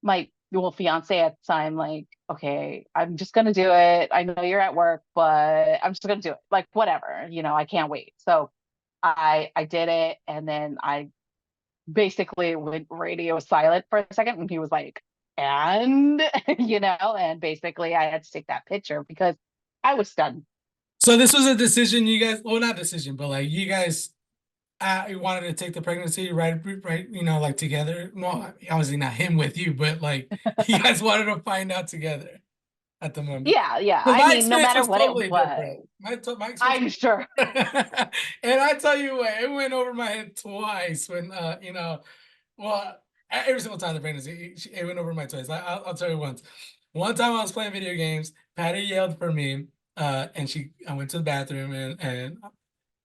my well fiance at the time, like, okay, I'm just gonna do it. I know you're at work, but I'm just gonna do it. Like, whatever, I can't wait. So I did it, and then I basically went radio silent for a second, and he was like, and and basically I had to take that picture because I was stunned. So this was a decision you guys, well, not decision, but like you guys you wanted to take the pregnancy right, like together. No, obviously not him with you, but like you guys wanted to find out together at the moment. Yeah. Because I my mean, no experience matter was what it totally was, different. My experience I'm sure. and I tell you what, it went over my head twice when well, every single time the pregnancy, it went over my head twice. I'll tell you once. One time I was playing video games, Patty yelled for me, and I went to the bathroom and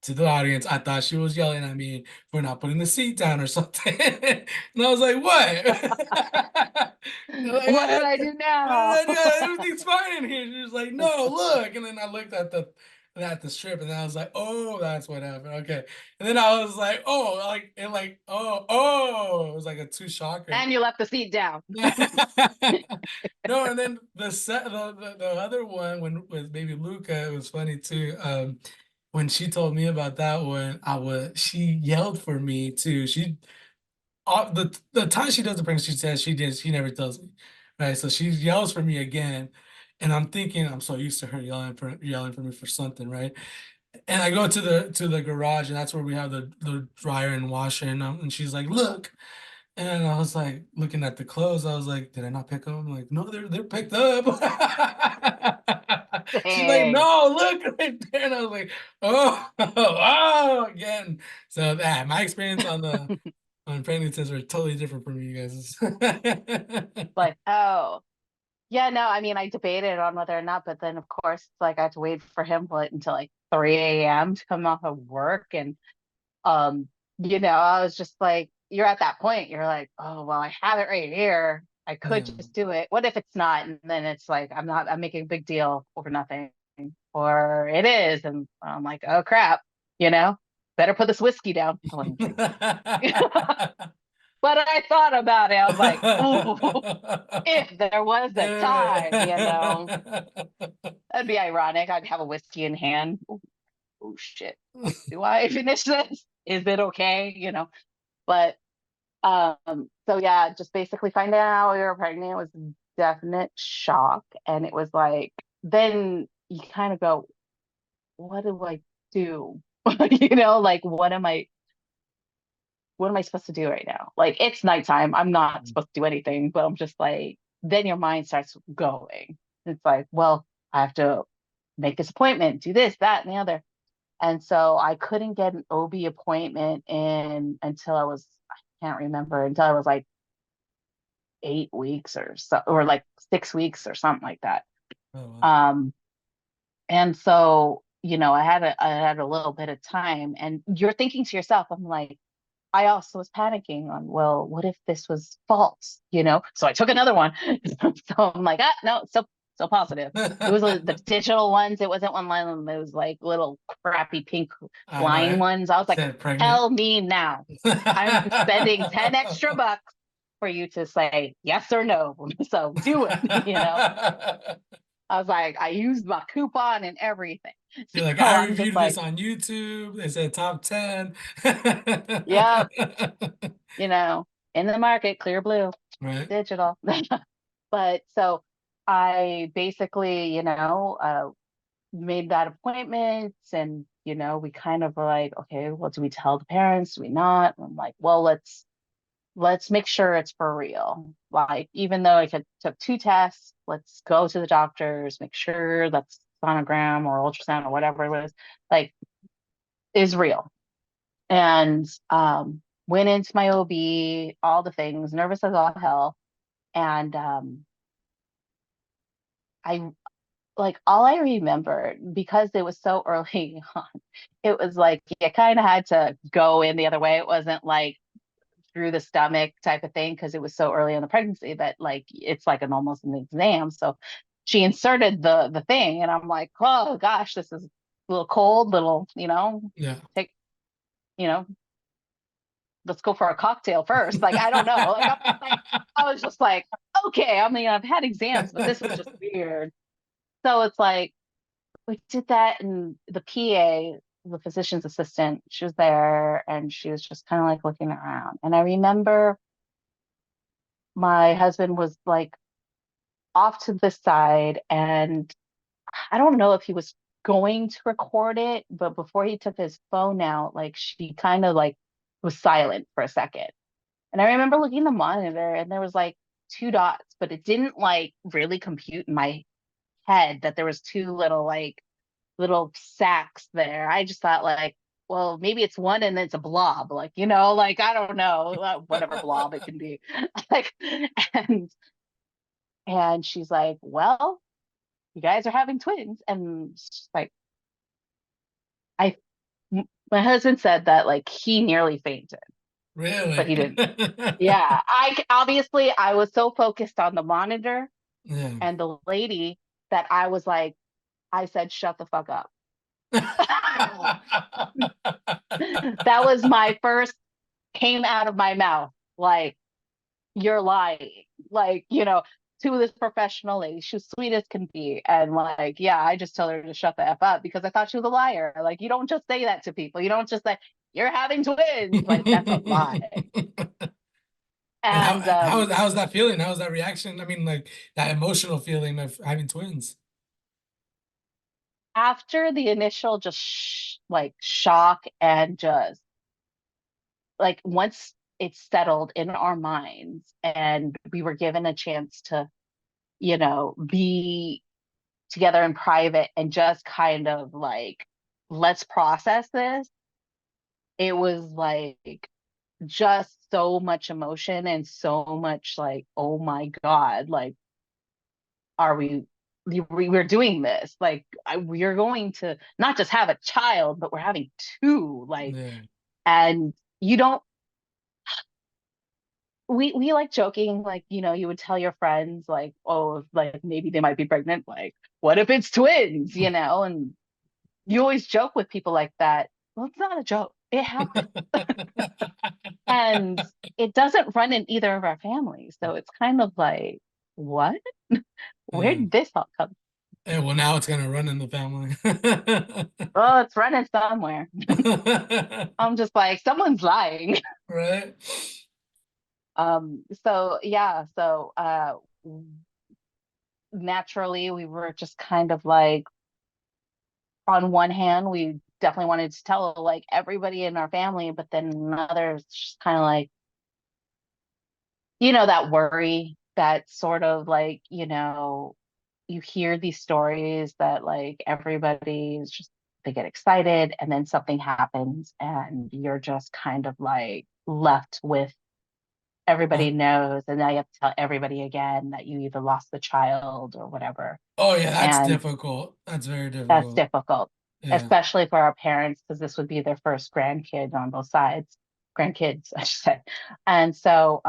to the audience, I thought she was yelling at me for not putting the seat down or something. And I was like, what? Like, What did I do what did now? I do? Everything's fine in here. She was like, no, look. And then I looked at the strip, and then I was like, oh, that's what happened. Okay. And then I was like, oh, it was like a two shocker. And you left the seat down. No, and then the other one when with baby Luca, it was funny too. When she told me about that one, she yelled for me too. The time she does the prank, she never tells me, right? So she yells for me again, and I'm thinking I'm so used to her yelling for me for something, right? And I go to the garage, and that's where we have the dryer and washer, and she's like, look. And I was like looking at the clothes. I was like, did I not pick them? I'm like, no, they're picked up. She's like, Dang. no, look right there. And I was like, oh, again. So that my experience on pregnancy tests were totally different from you guys'. Like, oh, yeah, no, I mean, I debated on whether or not, but then of course, it's like I had to wait for him until like 3 a.m. to come off of work. And um, I was just like, you're at that point, you're like, oh, well, I have it right here. I could Yeah. just do it. What if it's not? And then it's like, I'm making a big deal over nothing, or it is. And I'm like, oh crap, better put this whiskey down. I wasn't drinking. But I thought about it. I was like, oh, if there was a time, that'd be ironic. I'd have a whiskey in hand. Oh shit. Do I finish this? Is it okay? But so yeah, just basically finding out we were pregnant was a definite shock. And it was like, then you kind of go, what do I do? Like what am I supposed to do right now? Like, it's nighttime. I'm not supposed to do anything, but I'm just like, then your mind starts going. It's like, well, I have to make this appointment, do this, that, and the other. And so I couldn't get an OB appointment until I can't remember, until I was like 8 weeks or so, or like 6 weeks or something like that. Oh, wow. And so, I had a little bit of time, and you're thinking to yourself, I'm like, I also was panicking on, well, what if this was false? So I took another one. So I'm like, no, so positive. It was the digital ones. It wasn't one line. It was like little crappy pink I know. line It ones. I was like, said pregnant. tell me now. I'm spending 10 extra bucks for you to say yes or no. So do it. I was like, I used my coupon and everything. You're like, So I I'm just reviewed this like, on YouTube. They said top 10. yeah, in the market, clear blue, Right. digital. But so I basically, made that appointment, and, we kind of were like, okay, well, do we tell the parents? Do we not? I'm like, well, let's make sure it's for real. Like, even though I took two tests, let's go to the doctors, make sure that's sonogram or ultrasound or whatever it was, like, is real. and went into my OB, all the things, nervous as all hell. And I like all I remember, because it was so early on, it was like you kind of had to go in the other way. It wasn't like through the stomach type of thing, because it was so early in the pregnancy that like it's like an almost an exam. So she inserted the thing, and I'm like, oh gosh, this is a little cold, little, Yeah. take, you know, let's go for a cocktail first. Like, I don't know. Like, I was just like, okay. I mean, I've had exams, but this was just weird. So it's like we did that, and the PA, the physician's assistant, she was there, and she was just kind of like looking around. And I remember my husband was like off to the side, and I don't know if he was going to record it, but before he took his phone out, like she kind of like was silent for a second. And I remember looking at the monitor, and there was like two dots, but it didn't like really compute in my head that there was two little sacks there. I just thought like, well, maybe it's one and it's a blob, like, like I don't know, whatever blob it can be. Like, and and she's like, well, you guys are having twins. And she's like, I my husband said that like he nearly fainted, but he Really? didn't. Yeah, obviously I was so focused on the monitor Yeah. and the lady that I was like, I said, shut the fuck up. That was my first came out of my mouth. Like, you're lying. Like, to this professional lady. She was sweet as can be. And like, yeah, I just told her to shut the F up because I thought she was a liar. Like, you don't just say that to people. You don't just say, you're having twins. Like, that's a lie. And And how's that feeling? How's that reaction? I mean, like that emotional feeling of having twins. after the initial just like shock, and just like once it's settled in our minds and we were given a chance to, be together in private and just kind of like, let's process this. It was like just so much emotion and so much like, oh my God, like, are we're doing this? Like, we're going to not just have a child, but we're having two, like, Yeah. and you don't, we like joking, like, you would tell your friends, like, oh, like maybe they might be pregnant. Like, what if it's twins, and you always joke with people like that. Well, it's not a joke. It happened. And it doesn't run in either of our families. So it's kind of like, what? Where Yeah. did this all come? Yeah, well, now it's gonna run in the family. Oh, it's running somewhere. I'm just like, someone's lying. Right? So yeah, so naturally we were just kind of like, on one hand, we definitely wanted to tell like everybody in our family, but then others just kind of like, that worry, that sort of like, you hear these stories that like everybody is just, they get excited and then something happens and you're just kind of like left with, Uh, everybody knows, and now you have to tell everybody again that you either lost the child or whatever. oh yeah, that's And difficult. That's very that's difficult. difficult, Yeah. especially for our parents, because this would be their first grandkid on both sides, grandkids, I should say. And so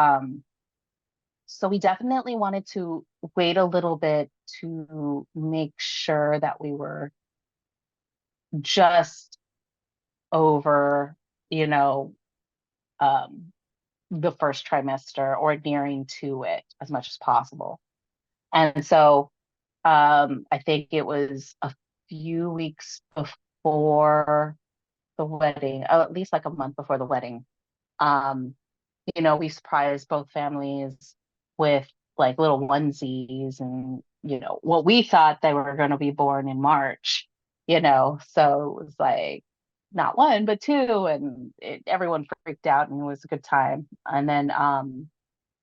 we definitely wanted to wait a little bit to make sure that we were just over, you know, um, the first trimester or nearing to it as much as possible. And so I think it was a few weeks before the wedding, at least like a month before the wedding. Um, we surprised both families with like little onesies, and what we thought they were going to be born in March. So it was like not one but two, and everyone freaked out, and it was a good time. And then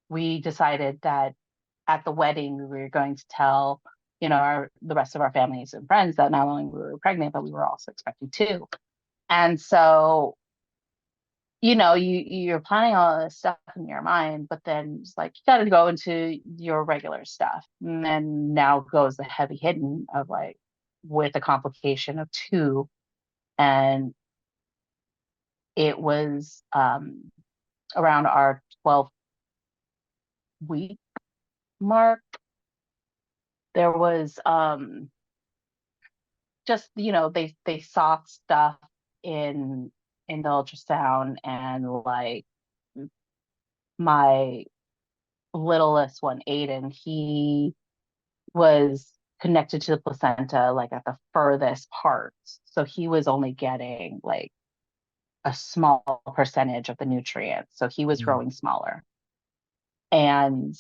we decided that at the wedding we were going to tell the rest of our families and friends that not only we were pregnant but we were also expecting two. And so you're planning all this stuff in your mind, but then it's like you got to go into your regular stuff, and then now goes the heavy hitting of like with a complication of two, and it was around our 12th week mark. There was just they saw stuff in the ultrasound, and like my littlest one, Aiden, he was connected to the placenta like at the furthest parts. So he was only getting like a small percentage of the nutrients. So he was Mm. growing smaller. And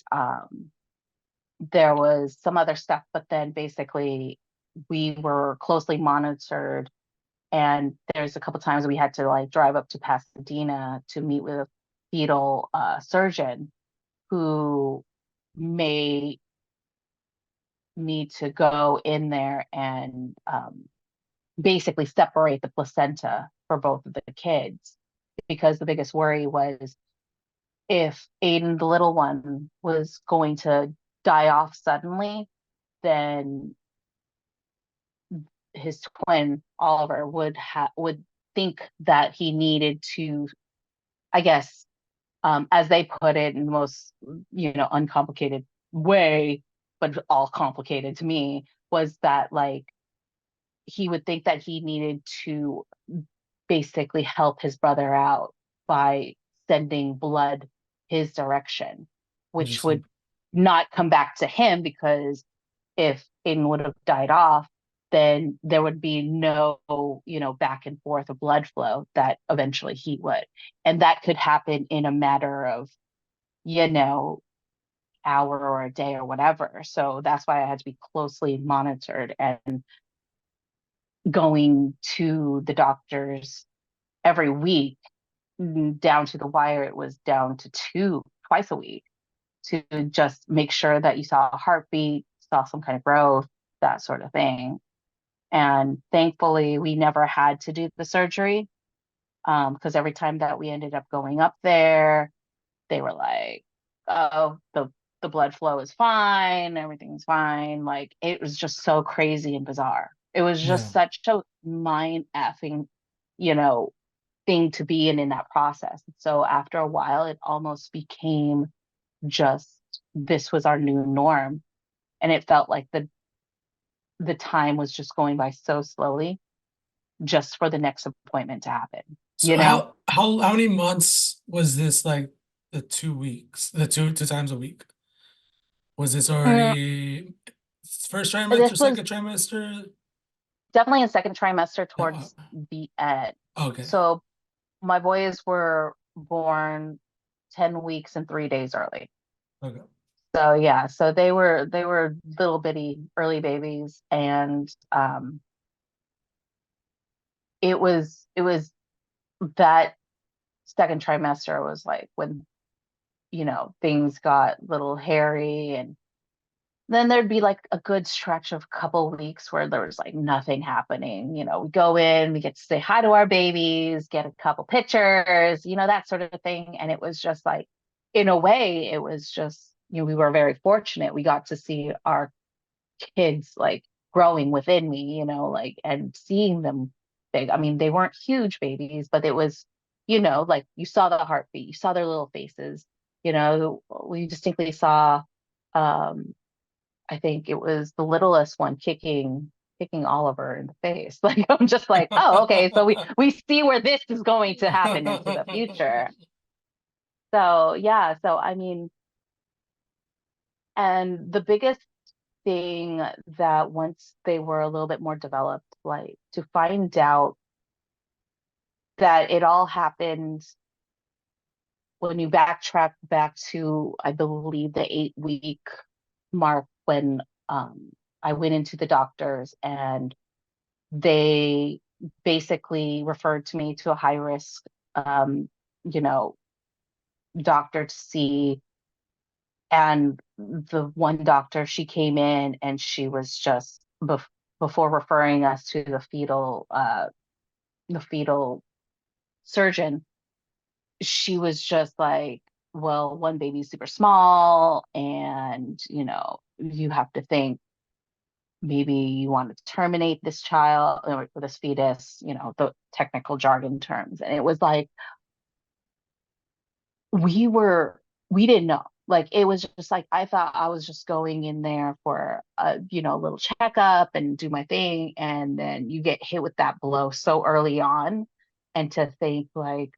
there was some other stuff, but then basically we were closely monitored. And there's a couple times we had to like drive up to Pasadena to meet with a fetal surgeon who may need to go in there and basically separate the placenta for both of the kids, because the biggest worry was if Aiden, the little one, was going to die off suddenly, then his twin Oliver would think that he needed to, I guess, as they put it in the most uncomplicated way, but all complicated to me, was that like he would think that he needed to basically help his brother out by sending blood his direction, which Interesting. would not come back to him, because if Aiden would have died off, then there would be no, back and forth of blood flow that eventually he would. And that could happen in a matter of, hour or a day or whatever. So that's why I had to be closely monitored and going to the doctors every week, down to the wire. It was down to twice a week, to just make sure that you saw a heartbeat, saw some kind of growth, that sort of thing. And thankfully, we never had to do the surgery, because every time that we ended up going up there, they were like, "Oh, the blood flow is fine, everything's fine." Like it was just so crazy and bizarre. It was Yeah. just such a mind effing, you know, thing to be in that process. So after a while, it almost became just this was our new norm, and it felt like the time was just going by so slowly, just for the next appointment to happen. So You know, how many months was this, like the 2 weeks, the two times a week? Was this Mm, already first this trimester, was second trimester? definitely a second trimester Uh, towards the end. okay. So my boys were born 10 weeks and 3 days early. Okay. So yeah, so they were little bitty early babies, and it was that second trimester was like when things got a little hairy, and then there'd be like a good stretch of couple weeks where there was like nothing happening. We go in, we get to say hi to our babies, get a couple pictures, that sort of thing. And it was just like, in a way, it was just, we were very fortunate. We got to see our kids like growing within me, like, and seeing them big. I mean, they weren't huge babies, but it was, like you saw the heartbeat, you saw their little faces. We distinctly saw, um, I think it was the littlest one kicking Oliver in the face. Like I'm just like, oh, okay, so we see where this is going to happen into the future. So yeah, so I mean, and the biggest thing that once they were a little bit more developed, like to find out that it all happened when you backtrack back to, I believe, the 8 week mark, when I went into the doctors and they basically referred to me to a high risk, um, you know, doctor to see. And the one doctor, she came in and she was just before referring us to the fetal surgeon. she was just like, well, one baby's super small, and you have to think maybe you want to terminate this child or this fetus, the technical jargon terms. And it was like we were we didn't know. Like it was just like I thought I was just going in there for a little checkup and do my thing, and then you get hit with that blow so early on, and to think like,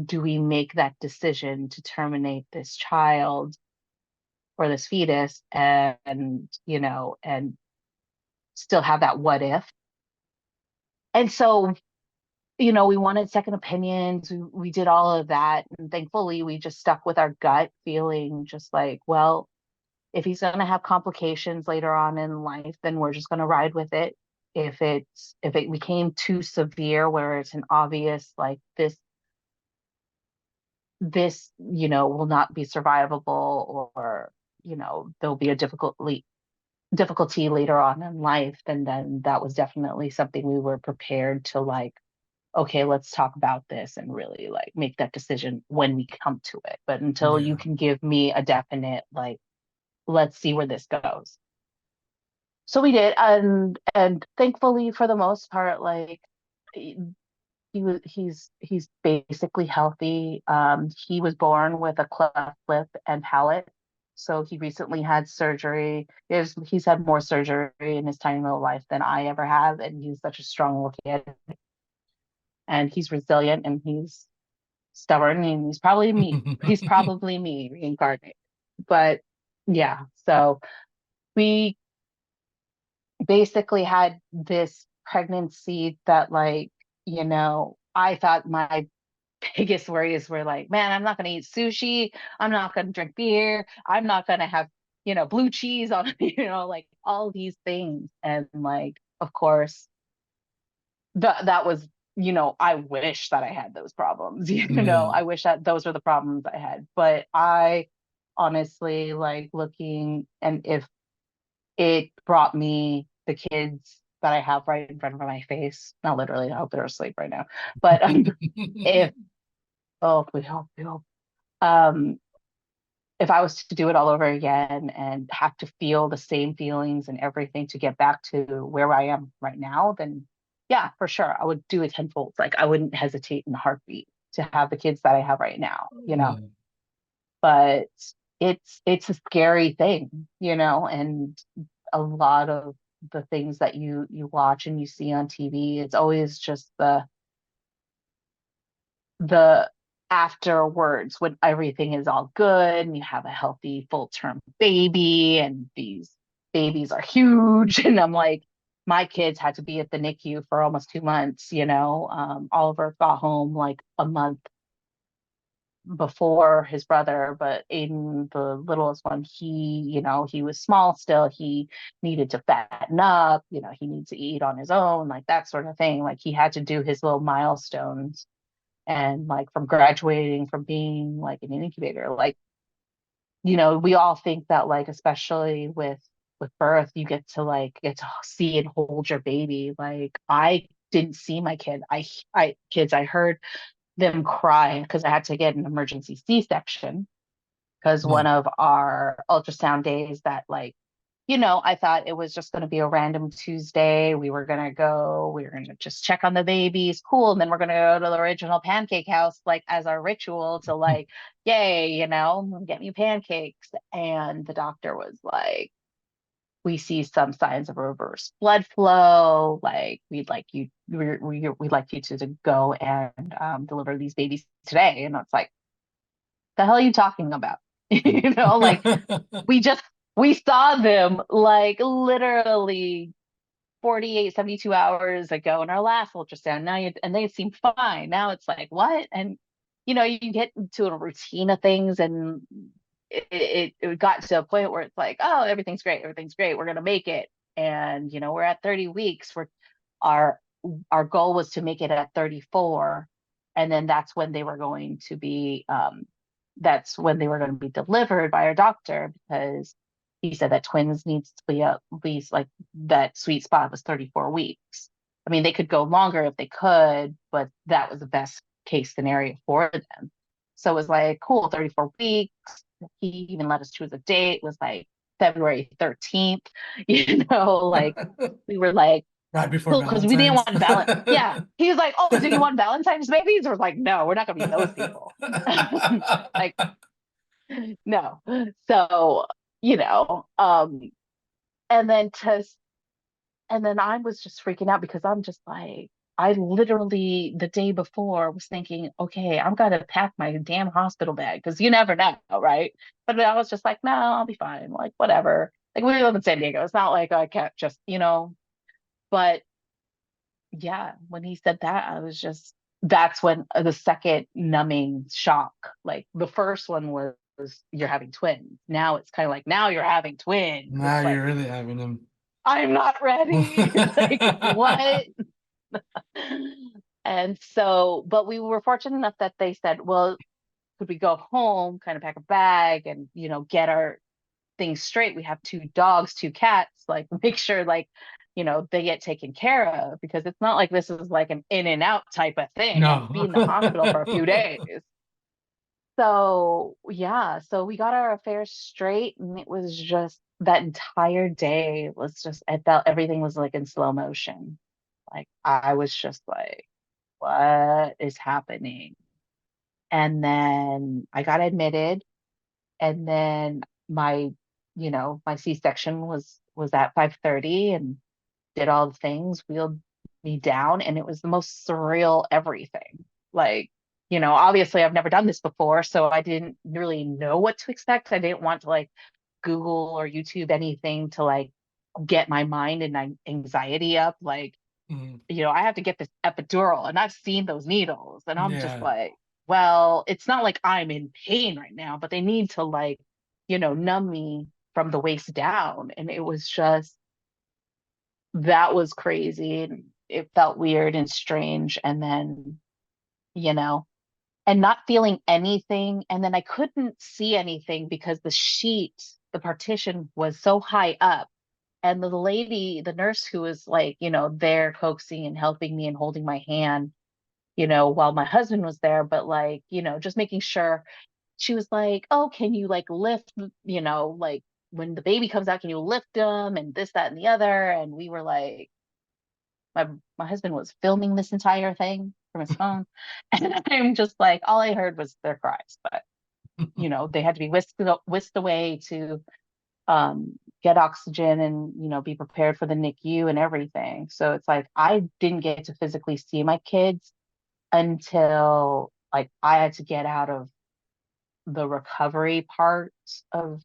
do we make that decision to terminate this child or this fetus, and still have that what if. And so we wanted second opinions. We did all of that. And thankfully, we just stuck with our gut feeling, just like, well, if he's going to have complications later on in life, then we're just going to ride with it. If it became too severe, where it's an obvious, like this, will not be survivable, or, there'll be a difficulty later on in life, then that was definitely something we were prepared to, like, okay, let's talk about this and really like make that decision when we come to it. But until you Yeah. can give me a definite, like, let's see where this goes. So we did, and thankfully for the most part, like he's basically healthy. He was born with a cleft lip and palate. So he recently had surgery. He's had more surgery in his tiny little life than I ever have, and he's such a strong little kid. And he's resilient, and he's stubborn, and he's probably me. He's probably me reincarnated. But yeah, so we basically had this pregnancy that, like, I thought my biggest worries were like, man, I'm not going to eat sushi. I'm not going to drink beer. I'm not going to have, blue cheese on, like all these things. And like, of course, that was, I wish that I had those problems. Yeah. I wish that those were the problems I had. But I honestly, like, looking, and if it brought me the kids that I have right in front of my face, not literally, I hope they're asleep right now, but if oh, we hope. Um, if I was to do it all over again and have to feel the same feelings and everything to get back to where I am right now, then yeah, for sure, I would do it tenfold. Like I wouldn't hesitate in a heartbeat to have the kids that I have right now. Yeah. But it's a scary thing, and a lot of the things that you watch and you see on TV, it's always just the afterwards when everything is all good and you have a healthy full-term baby and these babies are huge. And I'm like, my kids had to be at the NICU for almost 2 months. Oliver got home like a month before his brother, but Aiden, the littlest one, he was small still. He needed to fatten up, he needs to eat on his own, like that sort of thing. Like he had to do his little milestones. And like from graduating from being like in an incubator, like, we all think that, like, especially with birth, you get to see and hold your baby. Like I didn't see my kid. I heard them cry because I had to get an emergency C-section because Yeah. one of our ultrasound days that, like, I thought it was just going to be a random Tuesday. We were going to go, we were going to just check on the babies. Cool. And then we're going to go to the original pancake house, like as our ritual to, like, yay, get me pancakes. And the doctor was like, we see some signs of reverse blood flow. Like we'd like you to go and deliver these babies today. And it's like, the hell are you talking about? Like we we saw them like literally 48, 72 hours ago in our last ultrasound. And they seem fine. Now it's like, what? And you get into a routine of things, and it got to a point where it's like, oh, everything's great, we're gonna make it. And we're at 30 weeks. Our our goal was to make it at 34, and then that's when they were going to be delivered by our doctor, because he said that twins needs to be at least, like, that sweet spot was 34 weeks. I mean, they could go longer if they could, but that was the best case scenario for them. So it was like, cool, 34 weeks. He even let us choose a date, was like February 13th, like we were like, Right before cool, because we didn't Valentine's. want Yeah. He was like, oh, do you want Valentine's babies? Or like, no, we're not gonna be those people. Like, no. So, you know, and then to and then I was just freaking out because I'm just like, I literally the day before was thinking, okay, I'm gonna pack my damn hospital bag because you never know, right? But I was just like, no, I'll be fine. Like, whatever. Like, we live in San Diego. It's not like I can't just, but yeah, when he said that, I was just, that's when the second numbing shock, like the first one was you're having twins. Now it's kind of like, now you're having twins. Now It's like, you're really having them. I'm not ready. Like, what? And so, but we were fortunate enough that they said, well, could we go home, kind of pack a bag and, get our things straight? We have 2 dogs, 2 cats, like make sure like, they get taken care of because it's not like this is like an in and out type of thing. I'd be No. in the hospital for a few days. So, yeah, so we got our affairs straight and it was just that entire day was just, I felt everything was like in slow motion. Like I was just like, what is happening? And then I got admitted, and then my C-section was at 5:30 and did all the things, wheeled me down, and it was the most surreal everything. Like, obviously I've never done this before, so I didn't really know what to expect. I didn't want to like Google or YouTube anything to like get my mind and anxiety up. Like, Mhm. I have to get this epidural and I've seen those needles and I'm just Yeah. like, well, it's not like I'm in pain right now, but they need to like, numb me from the waist down. And it was just, that was crazy. And it felt weird and strange. And then, you know, and not feeling anything. And then I couldn't see anything because the partition was so high up. And the lady, the nurse who was like, there coaxing and helping me and holding my hand, while my husband was there, but like, just making sure, she was like, oh, can you like lift, like when the baby comes out, can you lift them and this, that, and the other? And we were like, my husband was filming this entire thing from his phone. And I'm just like, all I heard was their cries, but they had to be whisked away to get oxygen and be prepared for the NICU and everything. So it's like I didn't get to physically see my kids until like I had to get out of the recovery part of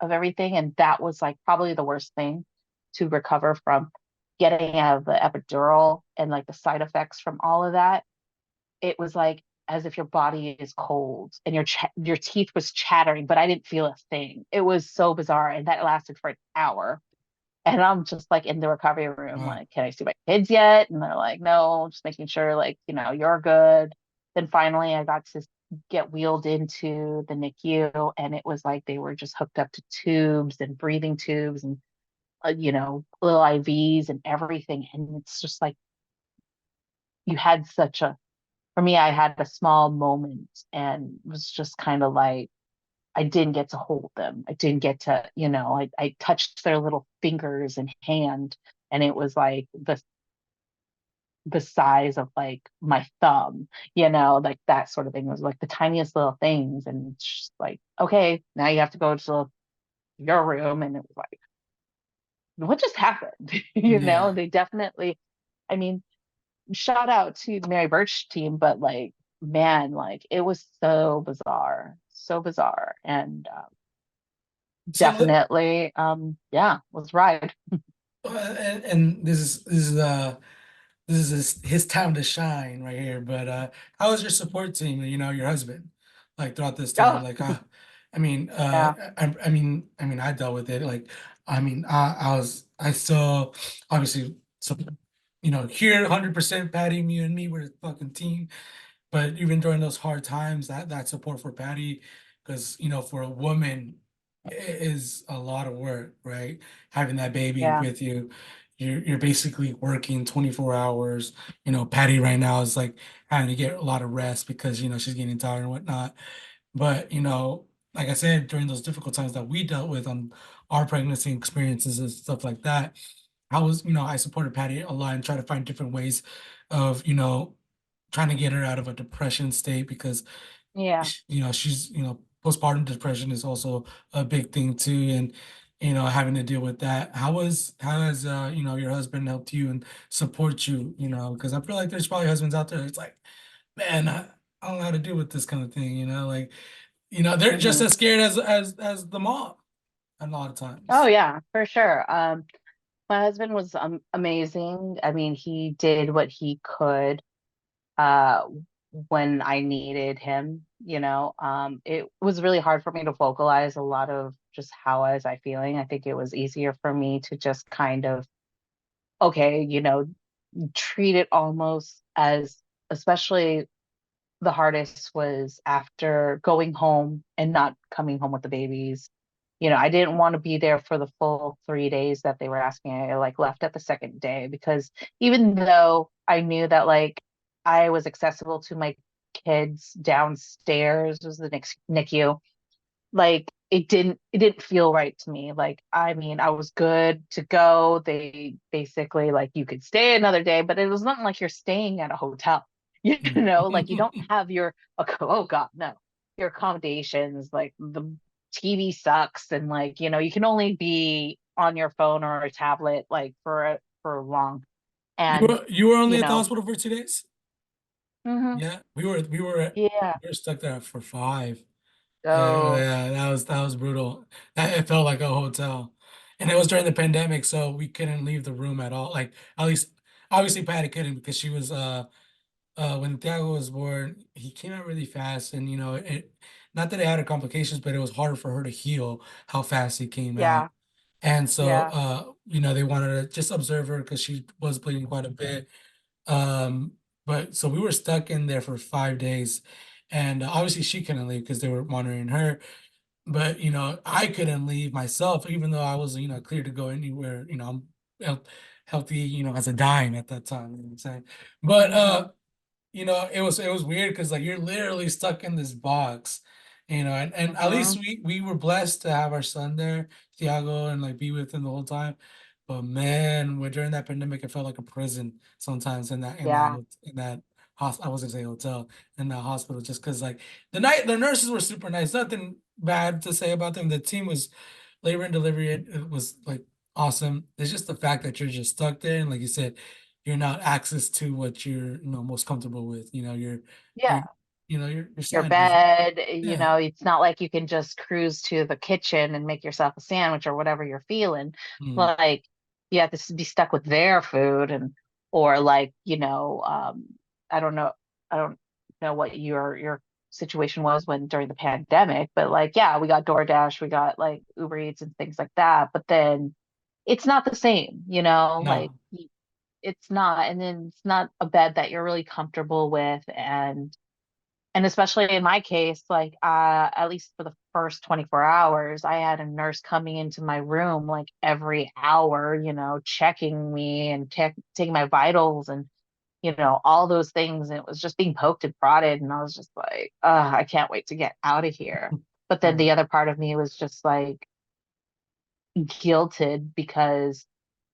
everything, and that was like probably the worst thing to recover from, getting out of the epidural and like the side effects from all of that. It was like as if your body is cold and your teeth was chattering, but I didn't feel a thing. It was so bizarre, and that lasted for an hour. And I'm just like in the recovery room, Wow. like, can I see my kids yet? And they're like, no, just making sure, like, you're good. Then finally, I got to get wheeled into the NICU, and it was like they were just hooked up to tubes and breathing tubes and, little IVs and everything. And it's just like you had for me, I had a small moment and was just kind of like, I didn't get to hold them. I didn't get to, I touched their little fingers and hand, and it was like the size of like my thumb, like that sort of thing. It was like the tiniest little things. And it's just like, okay, now you have to go to your room. And it was like, what just happened? Yeah. They definitely, I mean, shout out to the Mary Birch team, but like, man, like it was so bizarre. And So, definitely, yeah, let's ride. and this is his time to shine right here. But how was your support team? Your husband, like throughout this time. Oh, Like, yeah, I dealt with it. Like, I still obviously, so here 100% Patty, you and me were a fucking team. But even during those hard times, that support for Patty, because for a woman, is a lot of work, right? Having that baby yeah, with you, you're basically working 24 hours. Patty right now is like having to get a lot of rest because she's getting tired and whatnot. But like I said, during those difficult times that we dealt with on our pregnancy experiences and stuff like that, I supported Patty a lot and try to find different ways of trying to get her out of a depression state because Yeah. she's postpartum depression is also a big thing too, and having to deal with that. How has your husband helped you and support you? Because I feel like there's probably husbands out there. It's like, man, I don't know how to deal with this kind of thing. Like they're just Hmm. as scared as the mom a lot of Oh times. yeah, for sure. My husband was amazing. I mean, he did what he could uh when I needed him, it was really hard for me to vocalize a lot of just how was I feeling. I think it was easier for me to just kind of, okay, treat it almost as, especially the hardest was after going home and not coming home with the babies. I didn't want to be there for the full 3 days that they were asking. I like left at the second day because even though I knew that like I was accessible to my kids downstairs was the next NICU, like it didn't feel right to me. Like, I mean, I was good to go. They basically like you could stay another day, but it was not like you're staying at a hotel. Like you don't have your, oh God, no, your accommodations, like the TV sucks, and like, you can only be on your phone or a tablet like for long. You And were you were you only at the know, hospital for 2 days? mhm, Yeah, we yeah. were stuck there for 5. Yeah, So yeah, that was brutal. It felt like a hotel, and it was during the pandemic, so we couldn't leave the room at all. Like at least, obviously, Patty couldn't because she was when Thiago was born, he came out really fast, and not that it had complications, but it was harder for her to heal how fast he came out. yeah, And so, yeah, they wanted to just observe her because she was bleeding quite a bit. Um, but so we were stuck in there for 5 days, and obviously she couldn't leave because they were monitoring her. But I couldn't leave myself, even though I was clear to go anywhere. I'm healthy, as a dime at that time. You know what I'm saying? But hmm, it was weird because like you're literally stuck in this box, and at least hmm, we were blessed to have our son there, Thiago, and like be with him the whole time. But man, during that pandemic, it felt like a prison sometimes yeah, in that I was gonna say hotel, in that hospital, just because like the nurses were super nice, nothing bad to say about them. The team was labor and delivery, it was like awesome. It's just the fact that you're just stuck there, and like you said, you're not access to what you're most comfortable with. yeah. You're your Your son is, bed, yeah. it's not like you can just cruise to the kitchen and make yourself a sandwich or whatever you're feeling. Mm, Like you have to be stuck with their food, and or like, I don't know, I don't know what your situation was when during the pandemic, but like, yeah, we got DoorDash, we got like Uber Eats and things like that. But then it's not the same, like no, it's not, and then it's not a bed that you're really comfortable with. And especially in my case, like at least for the first 24 hours, I had a nurse coming into my room like every hour, checking me and taking my vitals and all those things. And it was just being poked and prodded, and I was just like, I can't wait to get out of here. But then right. the other part of me was just like guilted because,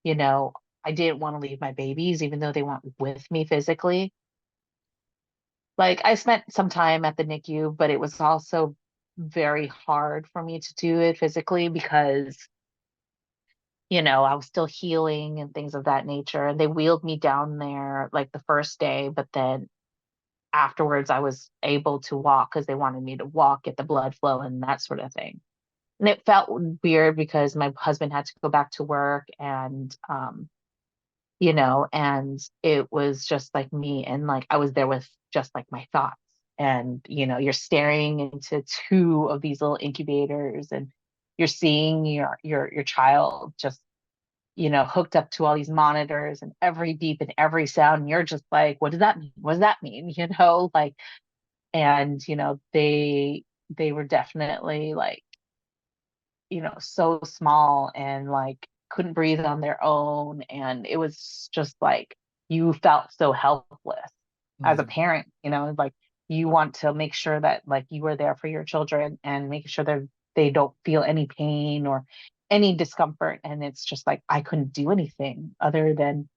you know, I didn't want to leave my babies, even though they weren't with me physically. Like I spent some time at the NICU, but it was also very hard for me to do it physically because, I was still healing and things of that nature. And they wheeled me down there like the first day, but then afterwards I was able to walk because they wanted me to walk, get the blood flow and that sort of thing. And it felt weird because my husband had to go back to work, and it was just like me, and like I was there with just like my thoughts. And you're staring into two of these little incubators, and you're seeing your child just hooked up to all these monitors, and every beep and every sound, and you're just like, what does that mean? What does that mean? Like, and they were definitely like, so small, and like couldn't breathe on their own, and it was just like you felt so helpless as a Mhm. parent, like you want to make sure that like you were there for your children and making sure they don't feel any pain or any discomfort. And it's just like I couldn't do anything other than,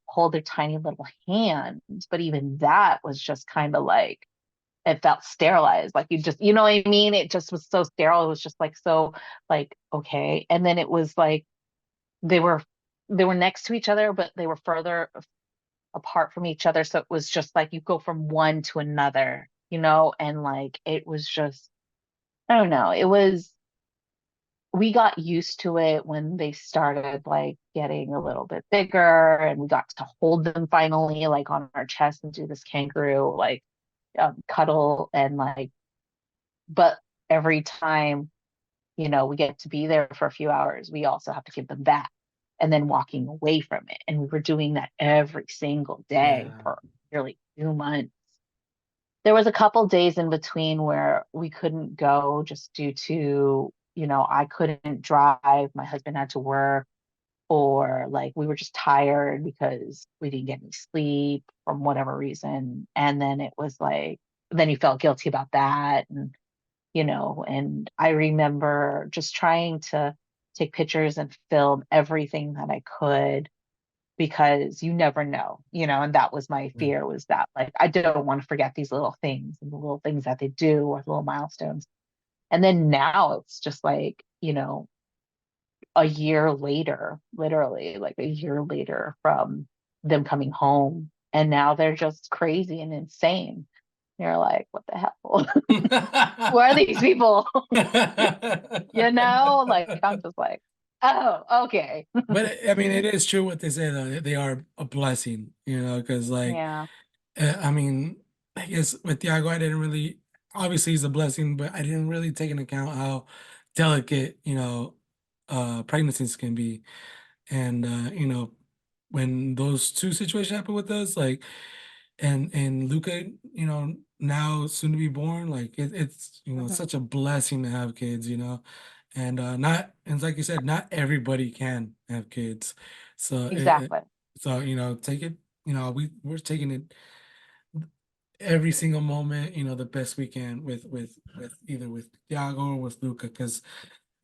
hold their tiny little hands. But even that was just kind of like it felt sterilized. Like you just, you know what I mean? It just was so sterile. It was just like so like, okay. And then it was like they were they were next to each other, but they were further apart from each other. So it was just like you go from one to another, and like it was just, I don't know. We got used to it when they started like getting a little bit bigger and we got to hold them finally like on our chest and do this kangaroo like cuddle and like, but every time, we get to be there for a few hours, we also have to give them back and then walking away from it. And we were doing that every single day Yeah. for nearly 2 months. There was a couple days in between where we couldn't go just due to, I couldn't drive, my husband had to work, or like we were just tired because we didn't get any sleep from whatever reason. And then it was like, then you felt guilty about that. And I remember just trying to take pictures and film everything that I could because you never know, and that was my Yeah. fear, was that like I don't want to forget these little things and the little things that they do or little milestones. And then now it's just like, a year later, literally like a year later from them coming home, and now they're just crazy and insane. You're like, what the hell? Who are these people? Like I'm just like, oh, okay. But I mean, it is true what they say though. They are a blessing, because like, Yeah. I mean, I guess with Tiago, I didn't really. Obviously, he's a blessing, but I didn't really take into account how delicate, pregnancies can be, and when those two situations happen with us, like, and Luca, now soon to be born, like it's Mhm. such a blessing to have kids, and not and it's like you said, not everybody can have kids, so Exactly. take it, we're taking it every single moment, the best we can with either with Thiago or with Luca, because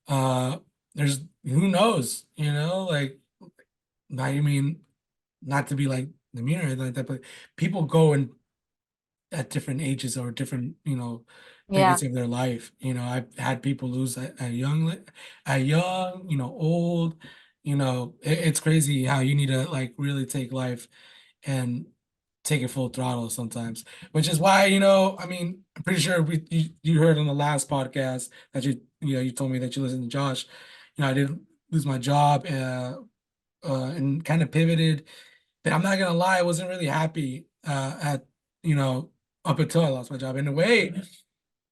uh there's who knows, like, I mean, not to be like the mean or anything like that, but people go and at different ages or different, Yeah. periods of their life. I've had people lose a young, old, it's crazy how you need to like really take life and take it full throttle sometimes, which is why, I mean, I'm pretty sure you heard on the last podcast that you told me that you listened to Josh. I did lose my job, and kind of pivoted. But I'm not gonna lie, I wasn't really happy, at you know up until I lost my job. In a way,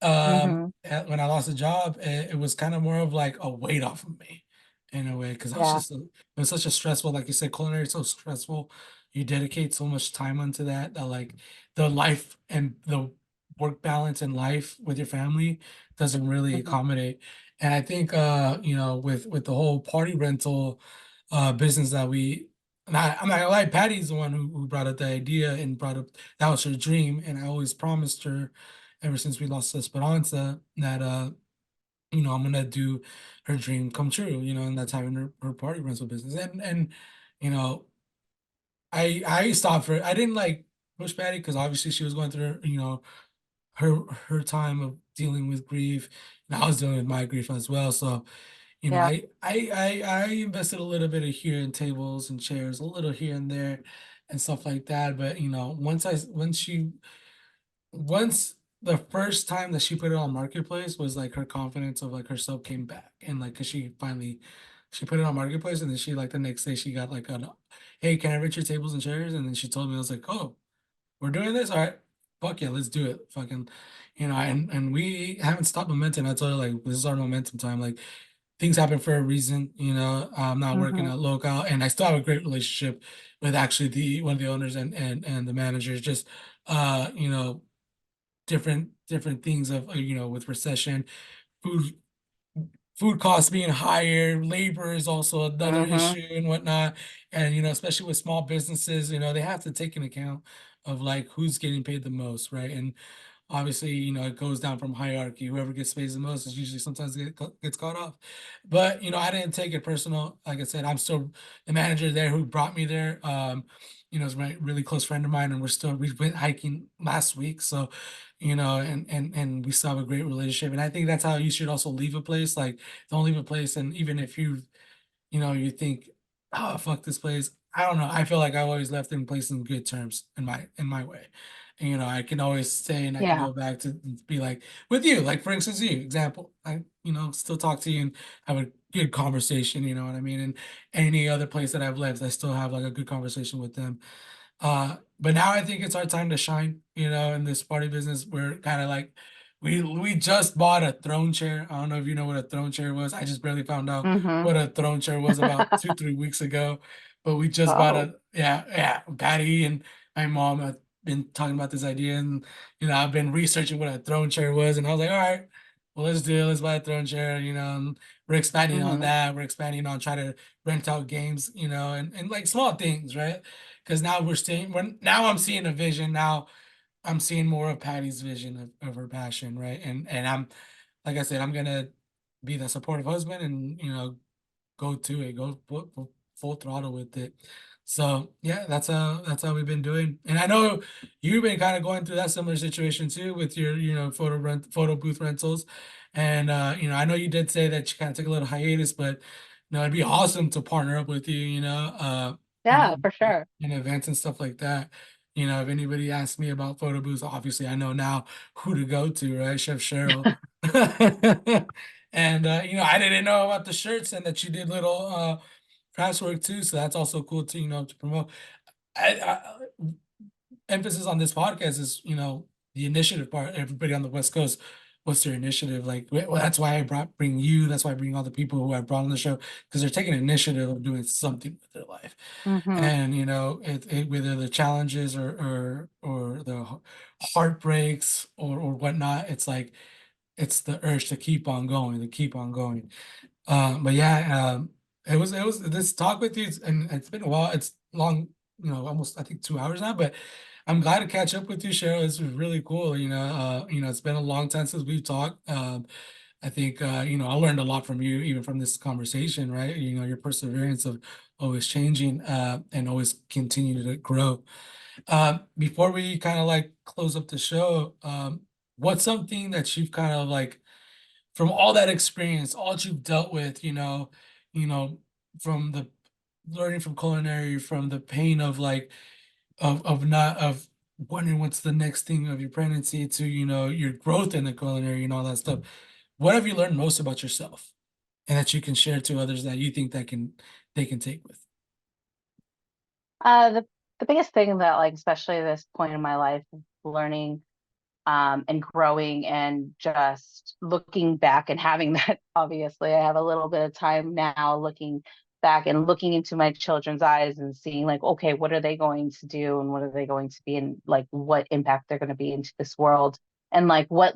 Hmm. when I lost the job, it was kind of more of like a weight off of me, in a way, because Yeah. it was such a stressful, like you said, culinary is so stressful. You dedicate so much time onto that like the life and the work balance and life with your family doesn't really Hmm. accommodate. And I think, with the whole party rental business that and I'm not gonna lie, Patty's the one who brought up the idea and brought up that was her dream, and I always promised her ever since we lost Esperanza that I'm gonna do her dream come true, and that's having her party rental business. And you know, I stopped her. I didn't like push Patty because obviously she was going through, her time of dealing with grief, and I was dealing with my grief as well. So, Yeah. I invested a little bit of here in tables and chairs, a little here and there, and stuff like that. But once the first time that she put it on marketplace was like her confidence of like herself came back, and like, cause she put it on marketplace, and then she like the next day she got like a, hey, can I rent your tables and chairs? And then she told me, I was like, oh, we're doing this, all right, fuck yeah, let's do it, fucking, and we haven't stopped momentum. I told her like, this is our momentum time, like, things happen for a reason, I'm not working Hmm. at local, and I still have a great relationship with actually the one of the owners and the managers. Just different things of, with recession, food food costs being higher, labor is also another Mm-hmm. issue and whatnot. And especially with small businesses, they have to take into account of like who's getting paid the most, right? And obviously, it goes down from hierarchy. Whoever gets paid the most is usually sometimes gets caught off. But I didn't take it personal. Like I said, I'm still the manager there who brought me there. Is my really close friend of mine, and we went hiking last week. So, and we still have a great relationship. And I think that's how you should also leave a place. Like, don't leave a place, and even if you think, oh fuck this place. I don't know. I feel like I always left in place in good terms in my way. And, I can always stay and I can Yeah. go back to be like with you, like for instance, you example, I still talk to you and have a good conversation. You know what I mean? And any other place that I've left, I still have like a good conversation with them. But now I think it's our time to shine, in this party business. We're kind of like we just bought a throne chair. I don't know if you know what a throne chair was. I just barely found out Mm-hmm. what a throne chair was about 2-3 weeks ago. But we just bought Oh. a yeah. Patty and my mom have been talking about this idea, and I've been researching what a throne chair was, and I was like, all right, well let's do it. Let's buy a throne chair. And we're expanding on Mm-hmm. that. We're expanding on trying to rent out games, and like small things, right? Because now I'm seeing a vision. Now I'm seeing more of Patty's vision of her passion, right? And I'm like I said, I'm gonna be the supportive husband and go to it, go full throttle with it. So yeah, that's how we've been doing. And I know you've been kind of going through that similar situation too with your photo booth rentals. And I know you did say that you kind of took a little hiatus, but it'd be awesome to partner up with you, Yeah, for sure. in events and stuff like that. If anybody asks me about photo booths, obviously I know now who to go to, right? Chef Cheryl. And I didn't know about the shirts and that you did little crafts work too. So that's also cool to to promote. I emphasis on this podcast is the initiative part. Everybody on the West Coast, what's their initiative? Like, well, that's why I bring you. That's why I bring all the people who I brought on the show because they're taking initiative of doing something with their life. Mm-hmm. And whether the challenges or the heartbreaks or whatnot, it's like it's the urge to keep on going, to keep on going. But yeah, it was this talk with you, and it's been a while. It's long, almost I think 2 hours now. But I'm glad to catch up with you, Cheryl. This was really cool. It's been a long time since we've talked. I think I learned a lot from you, even from this conversation, right? Your perseverance of always changing and always continue to grow. Before we kind of like close up the show, what's something that you've kind of like from all that experience, all that you've dealt with, you know, from the learning from culinary, from the pain of like of not of wondering what's the next thing of your pregnancy to your growth in the culinary and all that stuff. What have you learned most about yourself, and that you can share to others that you think that they can take with? The biggest thing that, like, especially at this point in my life, learning and growing and just looking back and having that, obviously I have a little bit of time now looking back and looking into my children's eyes and seeing like, okay, what are they going to do and what are they going to be and like what impact they're going to be into this world and like what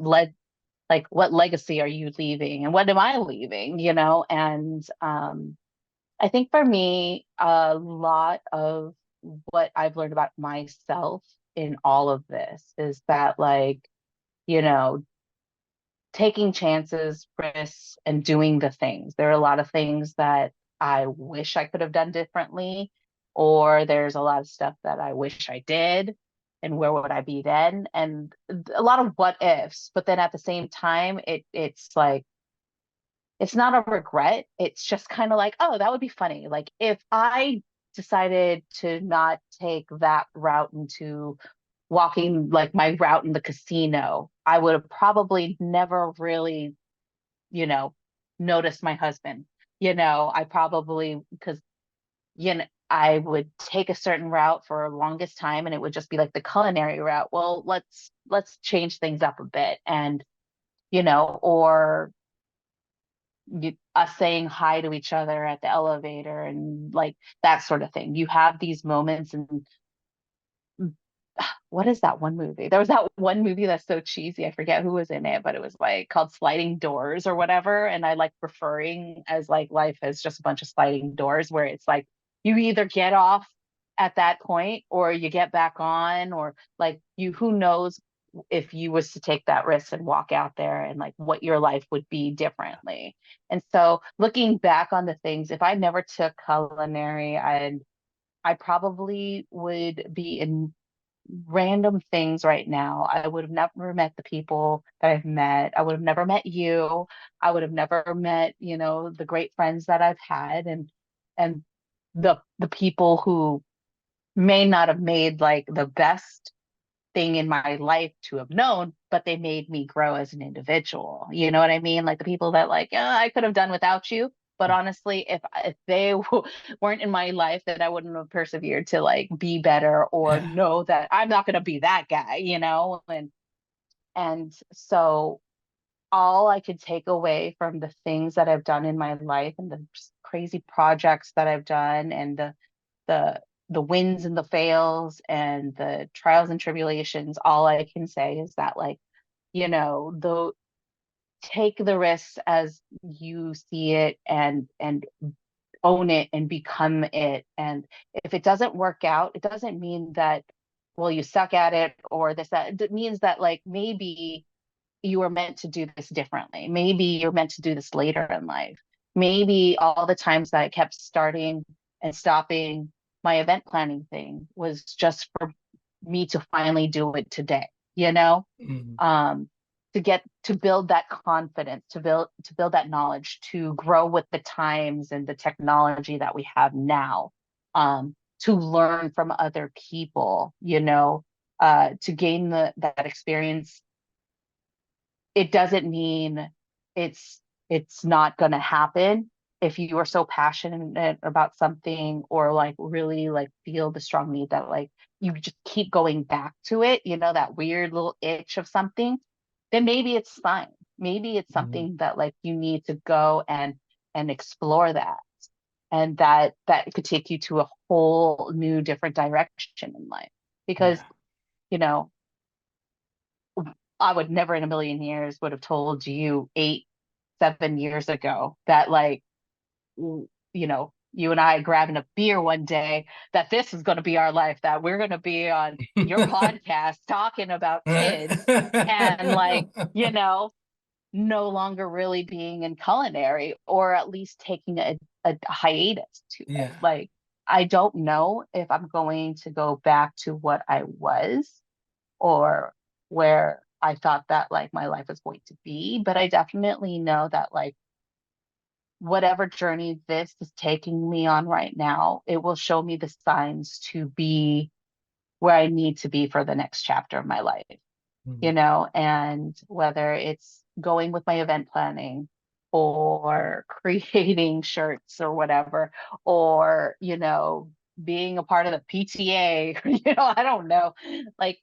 legacy are you leaving and what am I leaving, and I think for me, a lot of what I've learned about myself in all of this is that, like, you know, taking chances, risks, and doing the things. There are a lot of things that I wish I could have done differently, or there's a lot of stuff that I wish I did, and where would I be then? And a lot of what ifs, but then at the same time, it's like it's not a regret. It's just kind of like, oh, that would be funny. Like if I decided to not take that route into walking like my route in the casino, I would have probably never really, you know, noticed my husband. I probably because I would take a certain route for a longest time and it would just be like the culinary route. Well, let's change things up a bit and or us saying hi to each other at the elevator and like that sort of thing. You have these moments and what is that one movie? There was that one movie that's so cheesy. I forget who was in it, but it was like called Sliding Doors or whatever. And I like referring as like life as just a bunch of sliding doors where it's like you either get off at that point or you get back on, or like you, who knows if you was to take that risk and walk out there and like what your life would be differently. And so looking back on the things, if I never took culinary, I probably would be in random things right now. I would have never met the people that I've met. I would have never met you. I would have never met, you know, the great friends that I've had, and the people who may not have made like the best thing in my life to have known, but they made me grow as an individual. You know what I mean? Like the people that like, yeah, I could have done without you. But honestly, if they weren't in my life, then I wouldn't have persevered to like be better or Yeah. know that I'm not going to be that guy, you know? And so all I could take away from the things that I've done in my life and the crazy projects that I've done and the the wins and the fails and the trials and tribulations, all I can say is that like, you know, the take the risks as you see it and own it and become it. And if it doesn't work out, it doesn't mean that, well, you suck at it or this, that. It means that like maybe you were meant to do this differently. Maybe you're meant to do this later in life. Maybe all the times that I kept starting and stopping my event planning thing was just for me to finally do it today, you know? Mhm. Um, to get to build that confidence, to build that knowledge, to grow with the times and the technology that we have now, to learn from other people, you know, to gain that experience. It doesn't mean it's it's not going to happen. If you are so passionate about something or like really like feel the strong need that like you just keep going back to it, you know, that weird little itch of something, then maybe it's fine. Maybe it's Mhm. something that like you need to go and explore that, and that could take you to a whole new different direction in life. Because, Yeah. you know, I would never in a million years would have told you 8, 7 years ago that like, you know, you and I grabbing a beer one day, that this is going to be our life, that we're going to be on your podcast talking about Right. kids and like, you know, no longer really being in culinary, or at least taking a hiatus to it. Yeah. Like, I don't know if I'm going to go back to what I was or where I thought that like my life was going to be. But I definitely know that like whatever journey this is taking me on right now, it will show me the signs to be where I need to be for the next chapter of my life, you Mhm. know, and whether it's going with my event planning or creating shirts or whatever, or, you know, being a part of the PTA, you know, I don't know. Like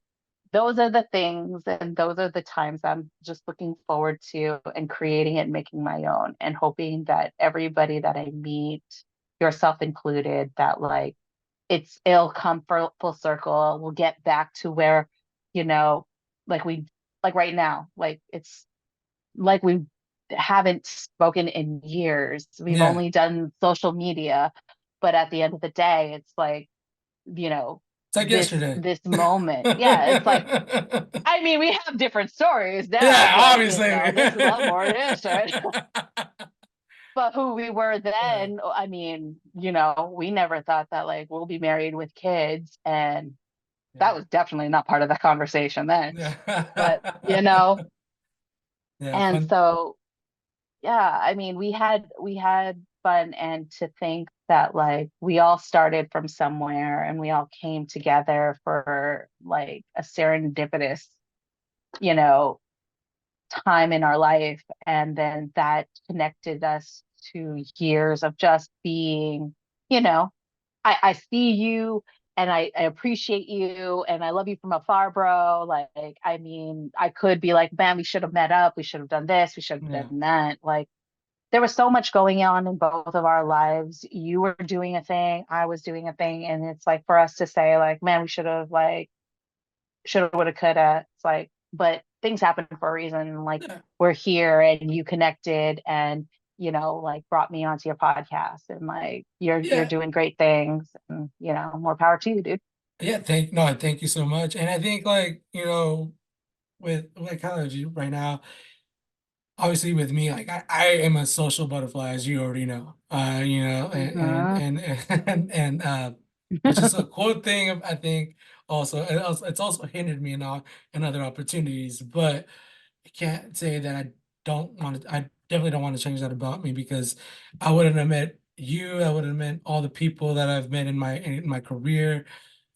those are the things and those are the times I'm just looking forward to and creating it and making my own and hoping that everybody that I meet, yourself included, that like it'll come full circle. We'll get back to where, you know, like we like right now, like it's like we haven't spoken in years. We've Yeah. only done social media, but at the end of the day, it's like, you know, It's like yesterday. this moment. Yeah, it's like, I mean, we have different stories now, Yeah, but you obviously. know, this is a lot more this, right? But who we were Yeah. then, I mean, you know, we never thought that like we'll be married with kids, and that Yeah. was definitely not part of the conversation then. But, you Yeah. know, Yeah, and fun. so yeah, I mean, we had fun, and to think that like we all started from somewhere and we all came together for like a serendipitous, you know, time in our life, and then that connected us to years of just being, you know, I see you and I appreciate you and I love you from afar, bro. Like, I mean, I could be like, man, we should have met up, we should have done this, we should Yeah. have done that. Like, there was so much going on in both of our lives. You were doing a thing, I was doing a thing, and it's like for us to say, like, man, we should have like shoulda, woulda, coulda. It's like, but things happen for a reason. Like Yeah. we're here and you connected and like brought me onto your podcast and like you're Yeah. doing great things and more power to you, dude. Yeah, thank you so much. And I think like, with like kind of you right now, obviously with me, like I am a social butterfly, as you already know. Hmm. And which is a cool thing, I think. Also, it's also hindered me in other opportunities, but I can't say that I definitely don't want to change that about me, because I wouldn't have met you, I wouldn't have met all the people that I've met in my career,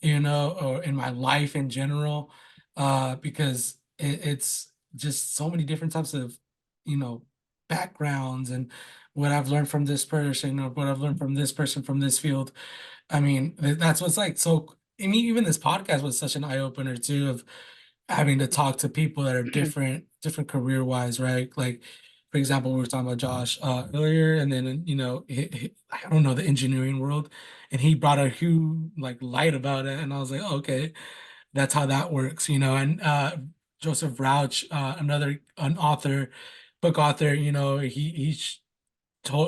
or in my life in general, because it's just so many different types of, you know, backgrounds, and what I've learned from this person, or what I've learned from this person from this field. I mean, that's what's like so. I mean, even this podcast was such an eye opener too, of having to talk to people that are different career wise, right? Like, for example, we were talking about Josh earlier, and then I don't know, the engineering world, and he brought a huge like light about it, and I was like, oh, okay, that's how that works, And Joseph Rauch, an author, book author,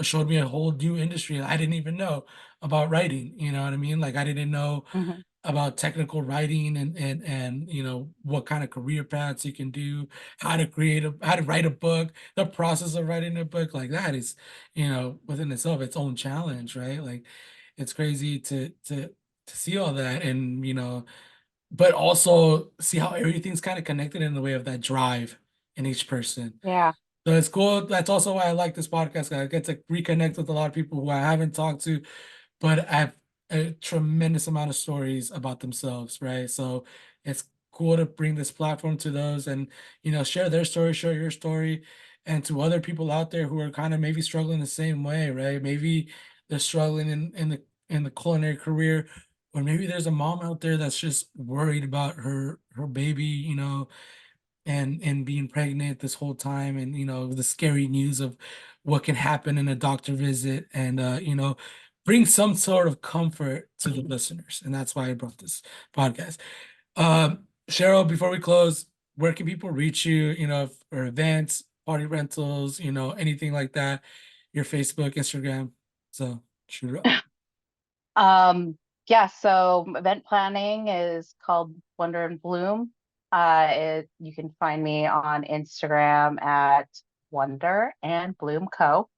showed me a whole new industry I didn't even know about writing. You know what I mean? Like I didn't know Hmm. about technical writing, and what kind of career paths you can do, how to write a book, the process of writing a book. Like that is, within itself its own challenge, right? Like it's crazy to see all that, and but also see how everything's kind of connected in the way of that drive in each person. Yeah. So it's cool. That's also why I like this podcast. I get to reconnect with a lot of people who I haven't talked to, but have a tremendous amount of stories about themselves, right? So it's cool to bring this platform to those, and share their story, share your story, and to other people out there who are kind of maybe struggling the same way, right? Maybe they're struggling in the culinary career, or maybe there's a mom out there that's just worried about her baby, and being pregnant this whole time, and the scary news of what can happen in a doctor visit, and bring some sort of comfort to the listeners. And that's why I brought this podcast. Cheryl, before we close, where can people reach you, for events, party rentals, anything like that? Your Facebook, Instagram. So shoot it up. Yeah, so event planning is called Wonder and Bloom. You can find me on Instagram at Wonder and Bloom Co.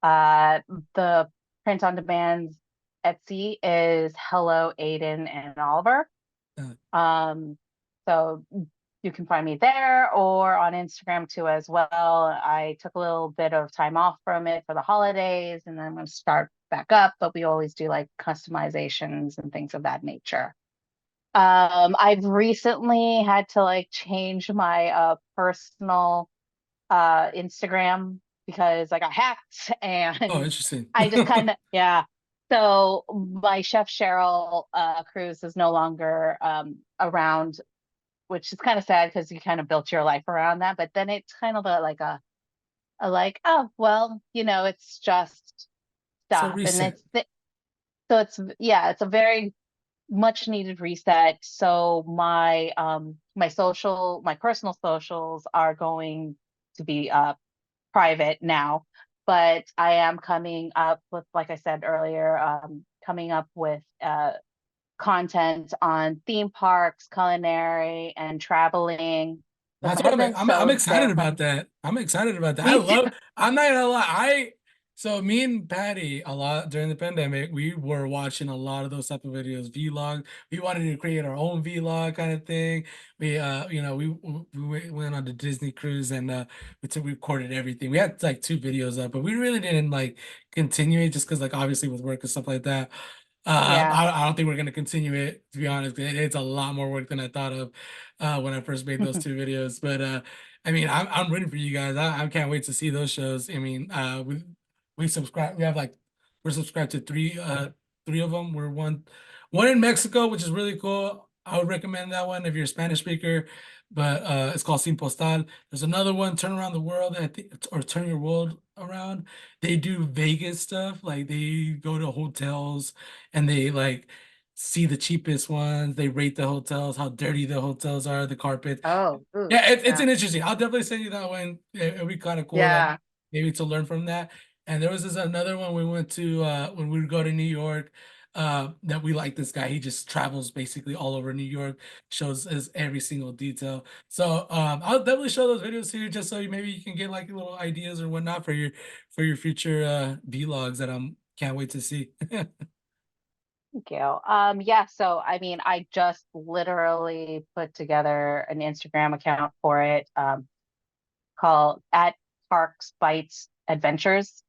Uh, the print on demand Etsy is Hello Aiden and Oliver. Uh, Um, so you can find me there or on Instagram too as well. I took a little bit of time off from it for the holidays and then I'm going to start back up, but we always do like customizations and things of that nature. I've recently had to like change my personal Instagram because I got hacked oh, and interesting. I just kind of, yeah. So my Chef Cheryl Cruz is no longer around, which is kind of sad because you kind of built your life around that. But then it's kind of a like, oh, well, it's just So stuff. And reset. so yeah, it's a very much needed reset. So my personal socials are going to be private now, but I am coming up with, like I said earlier, coming up with content on theme parks, culinary, and traveling because I That's what have been I'm so excited damn about that. I'm excited about that. me too. I'm not gonna lie. So me and Patty, a lot during the pandemic, we were watching a lot of those type of videos, vlog. We wanted to create our own vlog kind of thing. We went on the Disney cruise, and we recorded everything. We had like two videos up, but we really didn't like continue it, just because like obviously with work and stuff like that. Yeah. I don't think we're gonna continue it, to be honest. It's a lot more work than I thought of when I first made those two videos. But I mean, I'm rooting for you guys. I can't wait to see those shows. I mean, we subscribe. We have like we're subscribed to three of them. We're one in Mexico, which is really cool. I would recommend that one if you're a Spanish speaker. But it's called Sin Postal. There's another one, Turn Around the World, I think, or Turn Your World Around. They do Vegas stuff. Like they go to hotels and they like see the cheapest ones. They rate the hotels, how dirty the hotels are, the carpet. Oh, ooh, Yeah, it's yeah. an interesting. I'll definitely send you that one. It'd be kind of cool, like Yeah. maybe to learn from that. And there was this another one we went to when we would go to New York. That we like this guy. He just travels basically all over New York, shows us every single detail. So I'll definitely show those videos to you just so maybe you can get like little ideas or whatnot for your future vlogs that I'm can't wait to see. Thank you. Yeah, so I mean, I just literally put together an Instagram account for it, called at Parks Bites Adventures,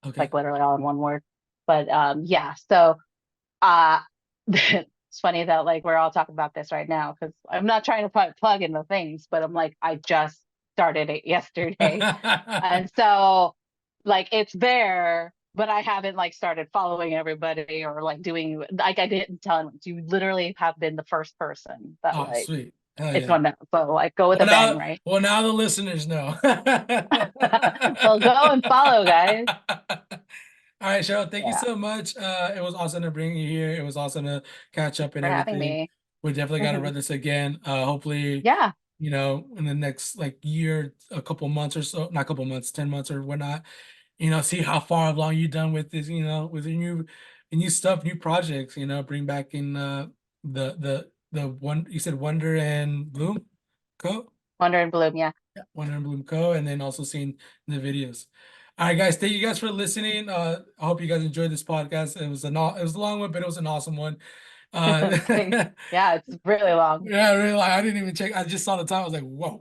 Okay. like literally all in one word. But yeah, so uh it's funny that like we're all talking about this right now because I'm not trying to put plug in the things, but I'm like, I just started it yesterday. And so like it's there, but I haven't like started following everybody or like doing like I didn't tell anyone. You literally have been the first person that Oh, like sweet. Hell it's yeah. one that so like go with a bang, right? Well, now the listeners know. Well, go and follow, guys. All right, Cheryl, thank you Yeah. so much. It was awesome to bring you here. It was awesome to catch up Thanks and for having everything. me. We definitely got to run this again. Hopefully, Yeah. in the next like year, a couple months or so, not a couple months, 10 months or whatnot, see how far along you've done with this, with your new stuff, new projects, bring back in the one you said Wonder and Bloom Co. Wonder and Bloom. Yeah. Yeah, Wonder and Bloom Co. And then also seeing the videos. All right, guys, thank you guys for listening. I hope you guys enjoyed this podcast. It was a long one, but it was an awesome one. Thanks. Yeah, it's really long. Yeah, really, I didn't even check. I just saw the time. I was like, whoa.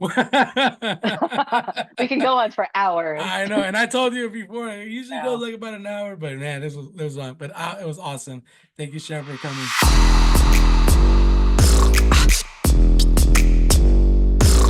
We can go on for hours. I know, and I told you before. It usually goes Yeah. like about an hour, but man, this was long. But it was awesome. Thank you, Chef, for coming.